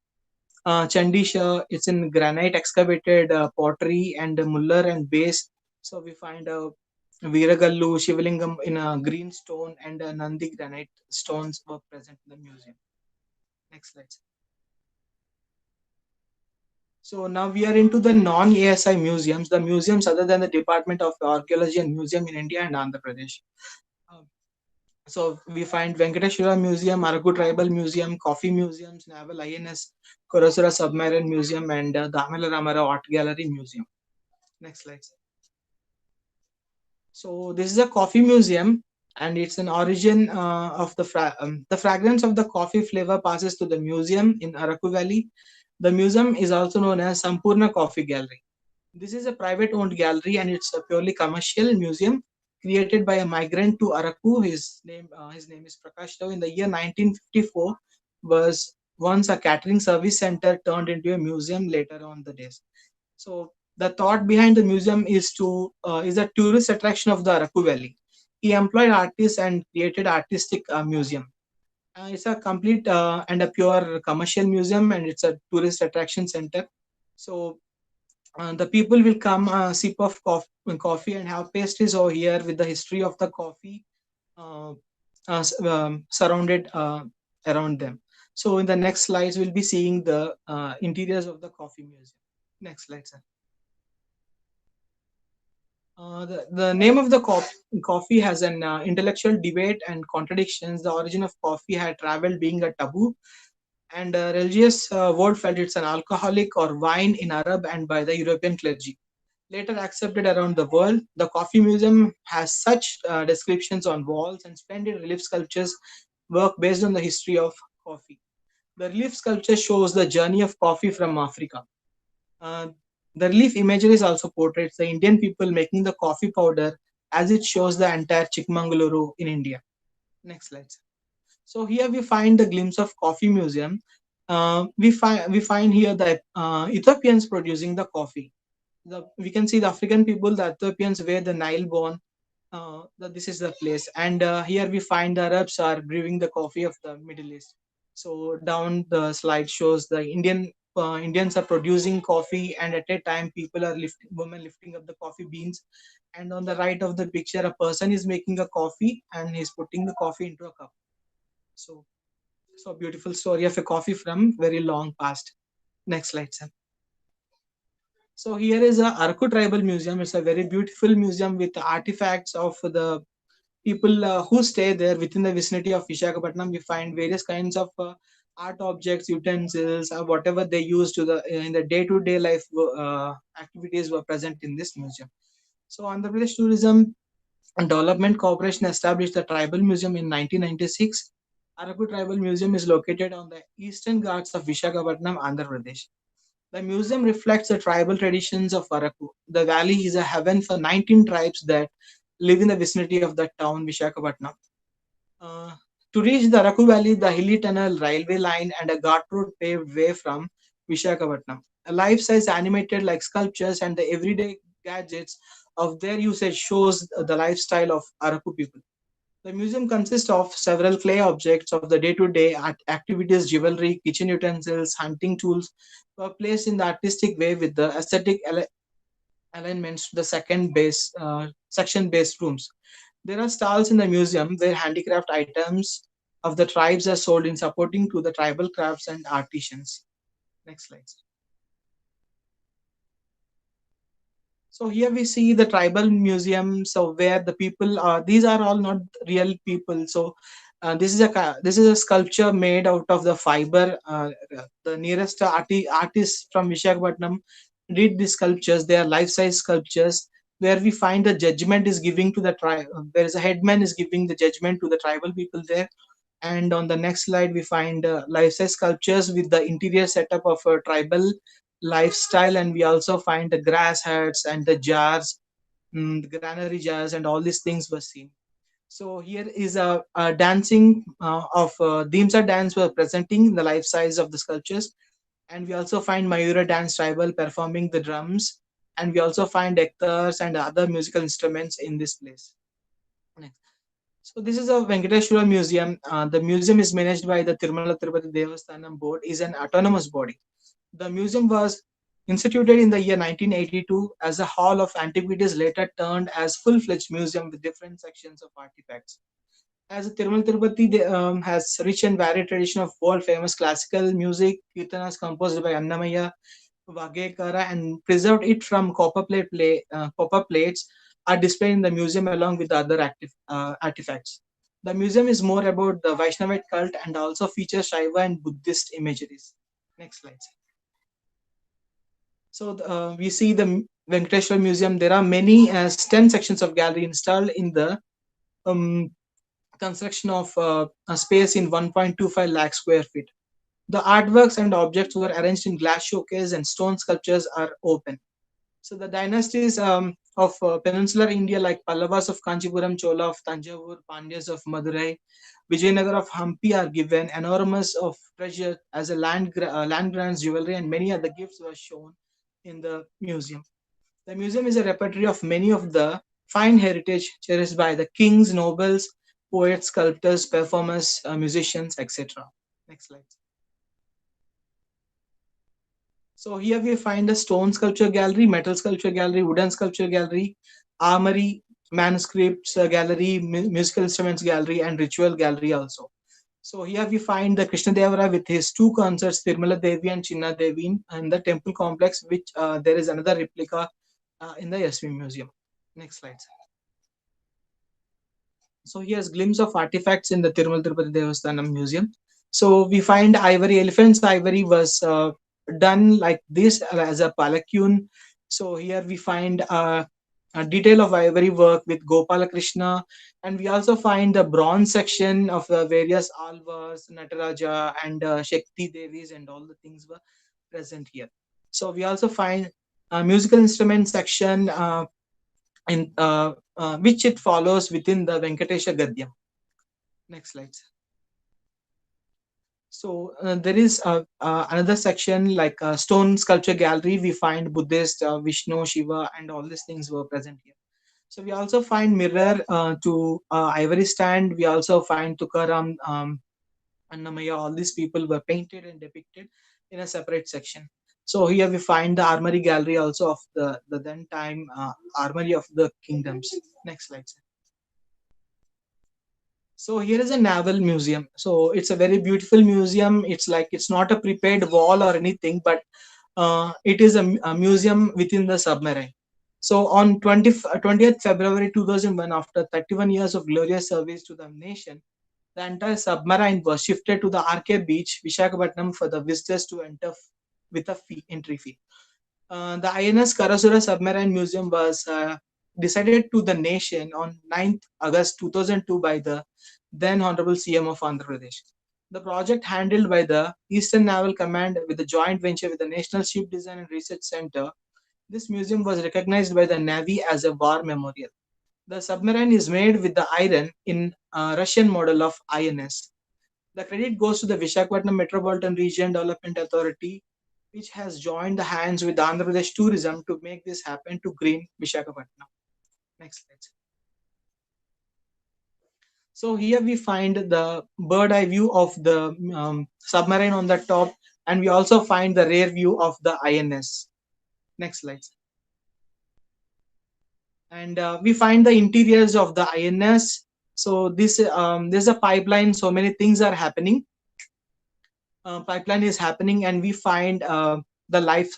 Speaker 2: Chandisha. It's in granite excavated pottery and muller and base. So we find Veeragallu, Shivalingam in a green stone, and Nandi granite stones were present in the museum. Next slide. So now we are into the non-ASI museums, the museums other than the Department of Archaeology and Museum in India and Andhra Pradesh. So we find Venkateshwara Museum, Araku Tribal Museum, Coffee Museums, Naval INS, Korasura Submarine Museum, and Damela Ramara Art Gallery Museum. Next slide. So this is a coffee museum, and it's an origin of the fragrance of the coffee flavor passes to the museum in Araku Valley. The museum is also known as Sampurna Coffee Gallery. This is a private-owned gallery, and it's a purely commercial museum created by a migrant to Araku. His name is Prakash Rao. In the year 1954, was once a catering service center turned into a museum later on the days. So the thought behind the museum is a tourist attraction of the Araku Valley. He employed artists and created artistic museum. It's a complete and a pure commercial museum, and it's a tourist attraction center. So the people will come sip of coffee and have pastries over here with the history of the coffee surrounded around them. So in the next slides, we'll be seeing the interiors of the coffee museum. Next slide, sir. The name of the coffee has an intellectual debate and contradictions. The origin of coffee had traveled being a taboo, and religious world felt it's an alcoholic or wine in Arab and by the European clergy. later accepted around the world. The Coffee Museum has such descriptions on walls and splendid relief sculptures work based on the history of coffee. The relief sculpture shows the journey of coffee from Africa. Uh, the relief imagery also portrays the Indian people making the coffee powder as it shows the entire Chikmagaluru in India. Next slide. So here we find the glimpse of coffee museum. We find here the Ethiopians producing the coffee. We can see the African people, the Ethiopians, where the Nile born. This is the place, and here we find the Arabs are brewing the coffee of the Middle East. So down the slide shows the Indians are producing coffee, and at a time people are women lifting up the coffee beans, and on the right of the picture, a person is making a coffee and he's putting the coffee into a cup. So, so beautiful story of a coffee from very long past. Next slide, sir. So here is a Araku Tribal Museum. It's a very beautiful museum with artifacts of the people who stay there within the vicinity of Vishakhapatnam. We find various kinds of art objects, utensils, whatever they use to the in the day-to-day life activities were present in this museum. So Andhra Pradesh Tourism and Development Corporation established the Tribal Museum in 1996. Araku Tribal Museum is located on the eastern ghats of Vishakhapatnam, Andhra Pradesh. The museum reflects the tribal traditions of Araku. The valley is a heaven for 19 tribes that live in the vicinity of that town, Vishakhapatnam. Uh, to reach the Araku Valley, the hilly tunnel, railway line, and a ghat road paved way from Vishakhapatnam. A life-size animated like sculptures and the everyday gadgets of their usage shows the lifestyle of Araku people. The museum consists of several clay objects of the day-to-day activities, jewelry, kitchen utensils, hunting tools were placed in the artistic way with the aesthetic alignments to the section-based rooms. There are stalls in the museum where handicraft items of the tribes are sold in supporting to the tribal crafts and artisans. Next slide. So here we see the tribal museum. So where the people are, these are all not real people. So this is a sculpture made out of the fiber. The nearest artist from Vishakhapatnam did these sculptures. They are life-size sculptures where we find the judgment is giving to the tribe. There is a headman is giving the judgment to the tribal people there. And on the next slide, we find life-size sculptures with the interior setup of a tribal lifestyle, and we also find the grass huts and the jars, the granary jars, and all these things were seen. So here is a dancing of Dimsa dance were presenting the life size of the sculptures, and we also find Mayura dance tribal performing the drums, and we also find ektars and other musical instruments in this place. Next. So this is a Venkateshwara Museum. The museum is managed by the Tirumala Tirupati Devasthanam Board. Is an autonomous body. The museum was instituted in the year 1982 as a hall of antiquities, later turned as full-fledged museum with different sections of artifacts. As Tirumala Tirupati has rich and varied tradition of world-famous classical music, kirtanas composed by Annamaya Vagekara, and preserved it from copper plates are displayed in the museum along with the other artifacts. The museum is more about the Vaishnavite cult and also features Shaiva and Buddhist imageries. Next slide. So we see the Venkateshwara Museum. There are many 10 sections of gallery installed in the construction of a space in 1.25 lakh square feet. The artworks and objects were arranged in glass showcase and stone sculptures are open. So the dynasties of peninsular India like Pallavas of Kanchipuram, Chola of Tanjavur, Pandyas of Madurai, Vijayanagar of Hampi are given enormous of treasure as a land grants, jewelry, and many other gifts were shown in the museum. The museum is a repertory of many of the fine heritage cherished by the kings, nobles, poets, sculptors, performers, musicians, etc. Next slide. So here we find a stone sculpture gallery, metal sculpture gallery, wooden sculpture gallery, armory, manuscripts gallery, musical instruments gallery, and ritual gallery also. So here we find the Krishna Devara with his two concerts, Tirumala Devi and Chinna Devi, in the temple complex, which there is another replica in the SV Museum. Next slide. So here's glimpse of artifacts in the Tirumala Tirupati Devasthanam Museum. So we find ivory, elephant's ivory was done like this as a palanquin. So here we find a detail of ivory work with Gopala Krishna, and we also find the bronze section of the various alvas, Nataraja, and Shakti Devis, and all the things were present here. So we also find a musical instrument section in which it follows within the Venkatesha Gadyam. Next slide. So there is another section like stone sculpture gallery. We find Buddhist, Vishnu, Shiva, and all these things were present here. So we also find mirror to ivory stand. We also find Tukaram, Annamaya. All these people were painted and depicted in a separate section. So here we find the armory gallery also of the then time armory of the kingdoms. Next slide. Sir. So here is a naval museum. So it's a very beautiful museum. It's like it's not a prepared wall or anything, but it is a museum within the submarine. So on 20th February 2001, after 31 years of glorious service to the nation, the entire submarine was shifted to the RK Beach, Vishakhapatnam, for the visitors to enter with a entry fee. The INS Karasura Submarine Museum was decided to the nation on 9th August 2002 by the then Honorable CM of Andhra Pradesh. The project handled by the Eastern Naval Command with a joint venture with the National Ship Design and Research Center. This museum was recognized by the Navy as a war memorial. The submarine is made with the iron in Russian model of INS. The credit goes to the Visakhapatnam Metropolitan Region Development Authority, which has joined the hands with Andhra Pradesh Tourism to make this happen to green Visakhapatnam. Next slide. So here we find the bird eye view of the submarine on the top, and we also find the rear view of the INS. Next slide. And we find the interiors of the INS. So there's a pipeline. So many things are happening. Pipeline is happening, and we find the life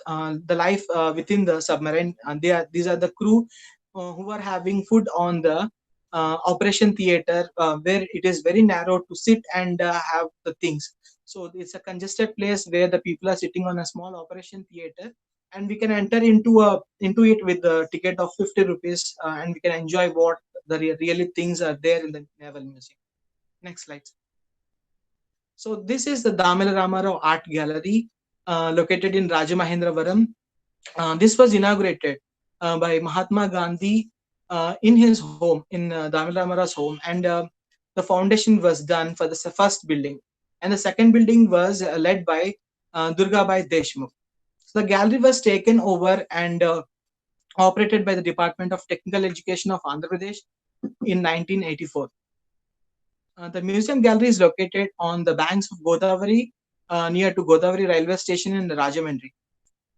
Speaker 2: within the submarine. And these are the crew who are having food on the operation theater, where it is very narrow to sit and have the things. So it's a congested place where the people are sitting on a small operation theater, and we can enter into it with the ticket of 50 rupees, and we can enjoy what the really things are there in the naval museum. Next slide. So this is the Damila Ramarao Art Gallery, located in Rajamahendravaram. This was inaugurated by Mahatma Gandhi in his home, in Damila Ramarao's home, and the foundation was done for the first building, and the second building was led by Durgabai Deshmukh. So the gallery was taken over and operated by the Department of Technical Education of Andhra Pradesh in 1984. The museum gallery is located on the banks of Godavari, near to Godavari railway station in Rajahmundry.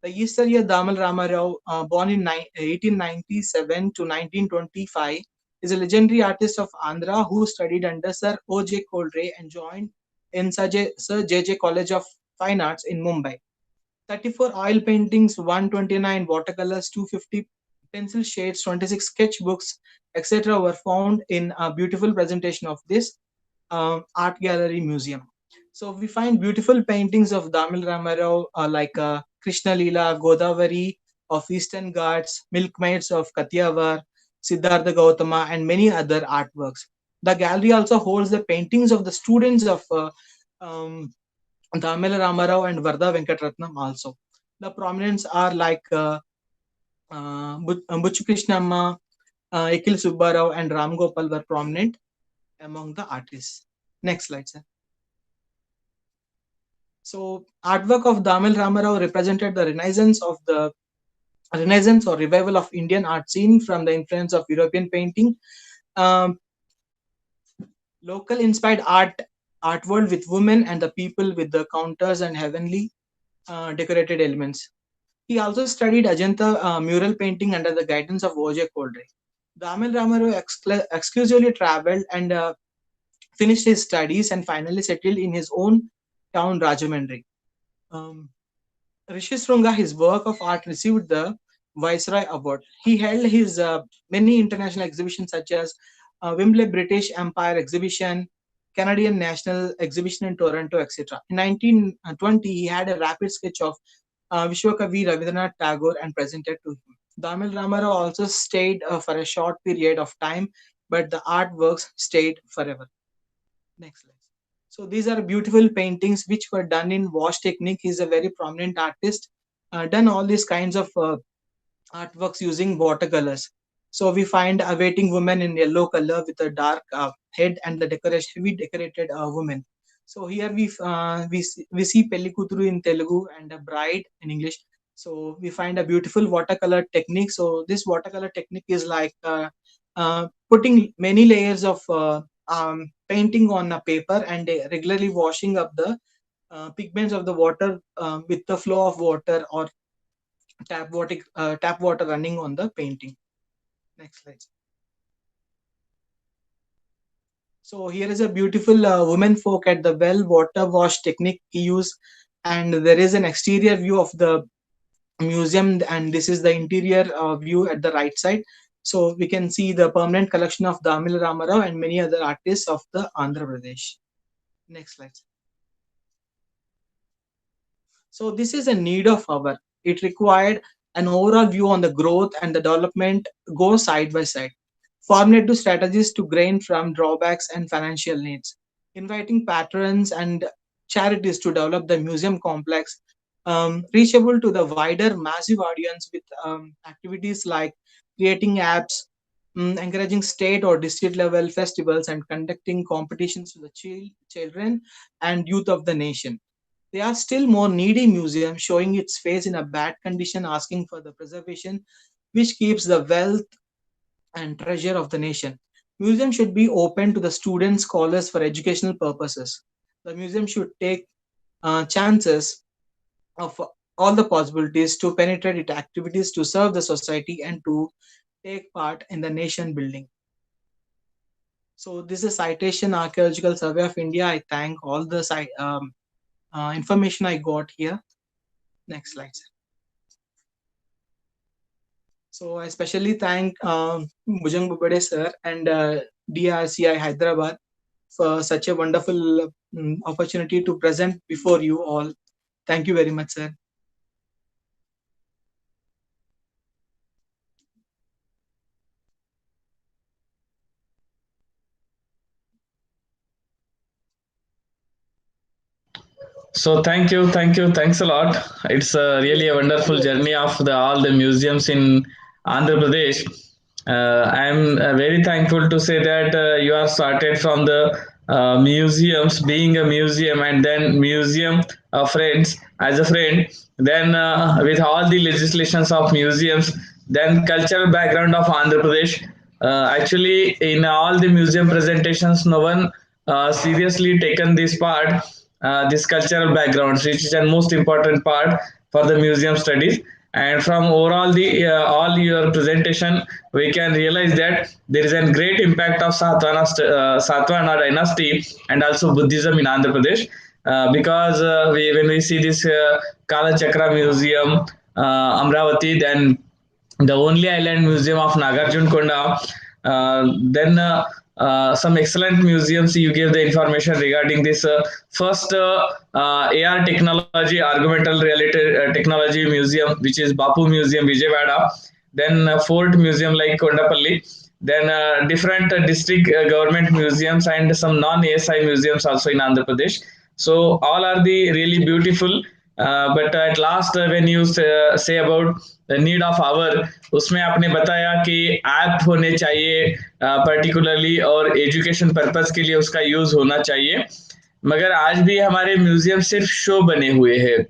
Speaker 2: The Easterya Damal Ramarao, born in 1897 to 1925, is a legendary artist of Andhra who studied under Sir O.J. Koldre and joined in Sir J.J. College of Fine Arts in Mumbai. 34 oil paintings, 129 watercolors, 250 pencil shades, 26 sketchbooks, etc. were found in a beautiful presentation of this art gallery museum. So we find beautiful paintings of Damil Ramarao, like Krishna Leela, Godavari of Eastern Ghats, Milkmaids of Kathiawar, Siddhartha Gautama, and many other artworks. The gallery also holds the paintings of the students of Damil Ramarao and Varda Venkatratnam also. The prominents are like Butchu Krishnamma, Ekil Subbarao, and Ram Gopal were prominent among the artists. Next slide, sir. So artwork of Damil Ramarao represented the Renaissance or revival of Indian art scene from the influence of European painting. Um, Local inspired art world with women and the people with the counters and heavenly decorated elements. He also studied Ajanta mural painting under the guidance of O.J. Koldre. Damil Ramarao exclusively traveled and finished his studies and finally settled in his own town, Rajahmundry. Rishi Srunga, his work of art received the Viceroy Award. He held his many international exhibitions such as Wembley British Empire Exhibition, Canadian National Exhibition in Toronto, etc. In 1920, he had a rapid sketch of Vishwakavi Rabindranath Tagore and presented to him. Damil Ramarao also stayed for a short period of time, but the artworks stayed forever. Next slide. So these are beautiful paintings which were done in wash technique. He's a very prominent artist, done all these kinds of artworks using watercolors. So we find a waiting woman in yellow color with a dark head and the decoration, heavy decorated woman. So here we see Pelli Kuturu in Telugu and a bride in English. So we find a beautiful watercolor technique. So this watercolor technique is like putting many layers of painting on a paper and regularly washing up the pigments of the water with the flow of water or tap water running on the painting. Next slide. So here is a beautiful woman folk at the well water wash technique he used, and there is an exterior view of the museum, and this is the interior view at the right side. So we can see the permanent collection of Damil Ramarao and many other artists of the Andhra Pradesh. Next slide. So this is a need of hour. It required an overall view on the growth and the development go side by side. Formulative strategies to gain from drawbacks and financial needs. Inviting patrons and charities to develop the museum complex, reachable to the wider massive audience with activities like creating apps, encouraging state or district level festivals, and conducting competitions to the children and youth of the nation. They are still more needy museum showing its face in a bad condition, asking for the preservation, which keeps the wealth and treasure of the nation. Museum should be open to the students, scholars for educational purposes. The museum should take chances of all the possibilities to penetrate its activities to serve the society and to take part in the nation building. So this is Citation Archaeological Survey of India. I thank all the information I got here. Next slide. So I especially thank Bhujang Bubade sir and DRCI Hyderabad for such a wonderful opportunity to present before you all. Thank you very much, sir.
Speaker 1: So thanks a lot. It's really a wonderful journey of all the museums in Andhra Pradesh. I'm very thankful to say that you are started from the museums, being a museum, and then museum friends as a friend. Then with all the legislations of museums, then cultural background of Andhra Pradesh. Actually, in all the museum presentations, no one seriously taken this part, this cultural backgrounds, which is the most important part for the museum studies. And from overall the all your presentation, we can realize that there is a great impact of Satvana dynasty and also Buddhism in Andhra Pradesh. Because when we see this Kala Chakra Museum, Amravati, then the only island museum of Nagarjun Konda. Then some excellent museums you gave the information regarding this first AR technology, augmented reality technology museum, which is Bapu Museum, Vijayawada. Then Fort Museum like Kondapalli. Then different district government museums and some non-ASI museums also in Andhra Pradesh. So all are the really beautiful. But at last when you say about the need of hour, उसमें आपने बताया कि app होने चाहिए particularly और education purpose के लिए उसका यूज होना चाहिए, मगर आज भी हमारे म्यूजियम सिर्फ शो बने हुए हैं।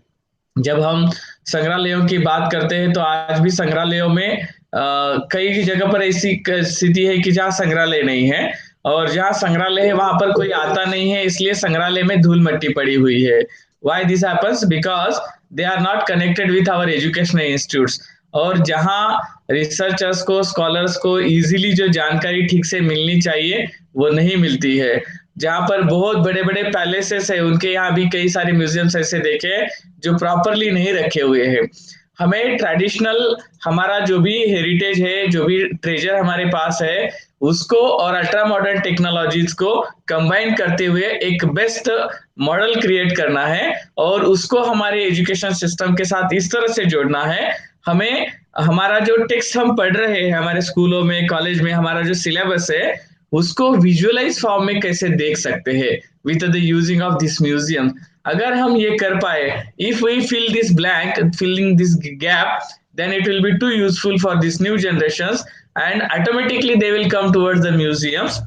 Speaker 1: जब हम संग्रहालयों की बात करते हैं तो आज भी संग्रहालयों में कई जगह पर ऐसी स्थिति है कि जहाँ संग्रहालय नहीं है, और जहाँ संग्रहालय है वहां पर कोई आता नहीं है, इसलिए संग्रहालय में धूल मट्टी पड़ी हुई है। Why this happens? Because they are not connected with our educational institutes. और जहाँ रिसर्चर्स को, स्कॉलर्स को इजीली जो जानकारी ठीक से मिलनी चाहिए वो नहीं मिलती है। जहाँ पर बहुत बड़े बड़े पैलेसेस है, उनके यहाँ भी कई सारे म्यूजियम्स ऐसे देखे जो प्रॉपरली नहीं रखे हुए हैं। हमें ट्रेडिशनल हमारा जो भी हेरिटेज है, जो भी ट्रेजर हमारे पास है, उसको और अल्ट्रा मॉडर्न टेक्नोलॉजीज को कंबाइन करते हुए एक बेस्ट मॉडल क्रिएट करना है और उसको हमारे एजुकेशन सिस्टम के साथ इस तरह से जोड़ना है। हमें हमारा जो टेक्स्ट हम पढ़ रहे हैं हमारे स्कूलों में, कॉलेज में, हमारा जो सिलेबस है, उसको विजुअलाइज फॉर्म में कैसे देख सकते हैं with the using of this museum. अगर हम ये कर पाए, if we fill this blank, filling this gap, then it will be too useful for these new generations and automatically they will come towards the museums।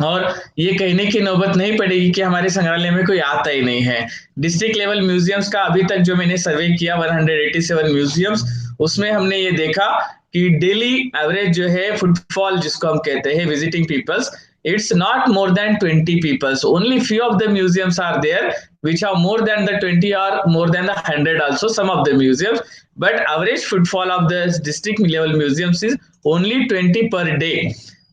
Speaker 1: और ये कहने की नौबत नहीं पड़ेगी कि हमारे संग्रहालय में कोई आता ही नहीं है। डिस्ट्रिक्ट लेवल म्यूजियम्स का अभी तक जो मैंने सर्वे किया 187 म्यूजियम्स, उसमें हमने ये देखा कि डेली एवरेज जो है फुटफॉल जिसको हम कहते हैं visiting peoples, it's not more than 20 peoples. Only few of the museums are there which are more than the 20 or more than the 100 also, some of the museums, but average footfall of the district level museums is only 20 per day।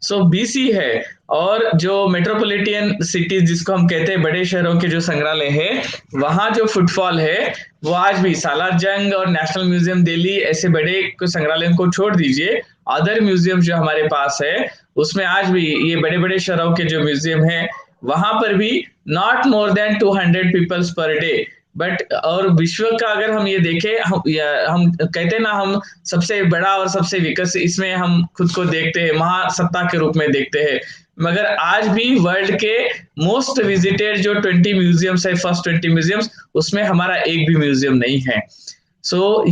Speaker 1: So BC है। और जो metropolitan cities जिसको हम कहते हैं, बड़े शहरों के जो संग्रहालय है, वहां जो फुटफॉल है वो आज भी सालार जंग और नेशनल म्यूजियम दिल्ली ऐसे बड़े संग्रहालयों को छोड़ दीजिए, अदर म्यूजियम जो हमारे पास है उसमें आज भी ये बड़े बड़े शहरों के जो म्यूजियम है वहां पर भी not more than 200 peoples per day. But और विश्व का अगर हम ये देखें, हम कहते हैं ना, हम सबसे बड़ा और सबसे विकसित इसमें हम खुद को देखते हैं, महासत्ता के रूप में देखते हैं, मगर आज भी वर्ल्ड के मोस्ट विजिटेड जो 20 म्यूजियम्स है, फर्स्ट 20 म्यूजियम्स, उसमें हमारा एक भी म्यूजियम नहीं है।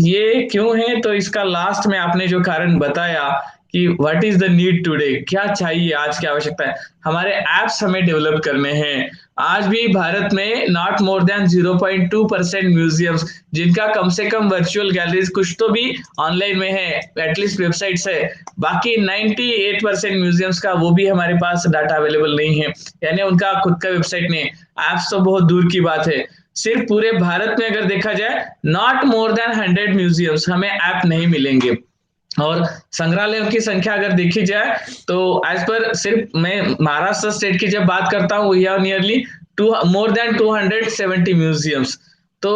Speaker 1: ये क्यों है? तो इसका लास्ट में आपने जो कारण बताया कि what is the need today, क्या चाहिए, आज की आवश्यकता है, हमारे एप्स हमें डेवलप करने हैं। आज भी भारत में नॉट मोर देन 0.2% म्यूजियम्स जिनका कम से कम वर्चुअल गैलरीज कुछ तो भी ऑनलाइन में है, एटलीस्ट वेबसाइट्स है, बाकी 98% म्यूजियम्स का वो भी हमारे पास डाटा अवेलेबल नहीं है, यानी उनका खुद का वेबसाइट नहीं है। एप्स तो बहुत दूर की बात है। सिर्फ पूरे भारत में अगर देखा जाए नॉट मोर देन 100 म्यूजियम्स हमें ऐप नहीं मिलेंगे। और संग्रहालयों की संख्या अगर देखी जाए तो एज पर, सिर्फ मैं महाराष्ट्र स्टेट की जब बात करता हूँ, we have nearly more than 270 museums. तो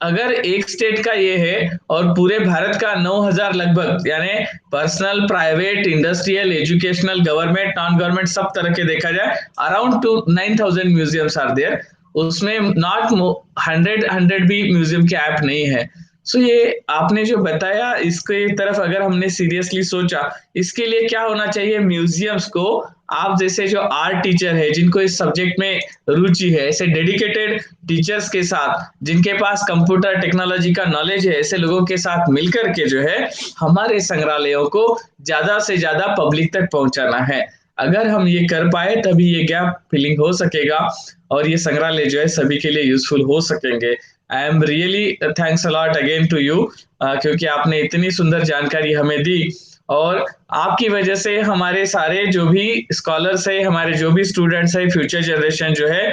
Speaker 1: अगर एक स्टेट का ये है और पूरे भारत का 9000 लगभग, यानी personal, private, industrial, educational, government, non government, सब तरह के देखा जाए, अराउंड 9000 म्यूजियम्स आर देयर, उसमें नॉट 100 भी म्यूजियम के ऐप नहीं है। ये आपने जो बताया, इसके तरफ अगर हमने सीरियसली सोचा, इसके लिए क्या होना चाहिए? म्यूजियम्स को आप जैसे जो आर्ट टीचर है, जिनको इस सब्जेक्ट में रुचि है, ऐसे डेडिकेटेड टीचर्स के साथ, जिनके पास कंप्यूटर टेक्नोलॉजी का नॉलेज है, ऐसे लोगों के साथ मिलकर के जो है हमारे संग्रहालयों को ज्यादा से ज्यादा पब्लिक तक पहुंचाना है। अगर हम ये कर पाए तभी ये गैप फिलिंग हो सकेगा और ये संग्रहालय जो है सभी के लिए यूजफुल हो सकेंगे। I am really thanks a lot again to you, क्योंकि आपने इतनी सुंदर जानकारी हमें दी और आपकी वजह से हमारे सारे जो भी स्कॉलर्स है, हमारे जो भी स्टूडेंट्स है, फ्यूचर जनरेशन जो है,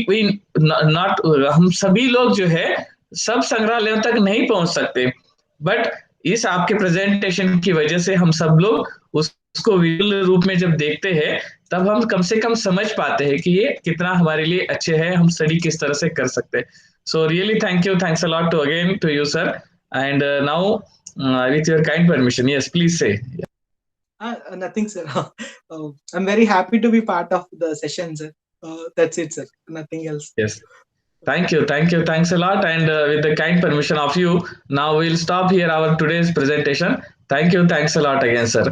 Speaker 1: वी नॉट, हम सभी लोग जो है सब संग्रहालयों तक नहीं पहुंच सकते, बट इस आपके प्रेजेंटेशन की वजह से हम सब लोग उसको विजुअल रूप में जब देखते हैं तब हम कम से कम समझ पाते हैं कि ये कितना हमारे लिए अच्छे है, हम स्टडी किस तरह से कर सकते हैं। So really thank you, thanks a lot to again to you sir, and now with your kind permission, yes, please say.
Speaker 2: Nothing, sir. I'm very happy to be part of the session, sir. That's it, sir. Nothing else.
Speaker 1: Yes. Thank you. Thanks a lot. And with the kind permission of you, now we'll stop here our today's presentation. Thank you. Thanks a lot again, sir.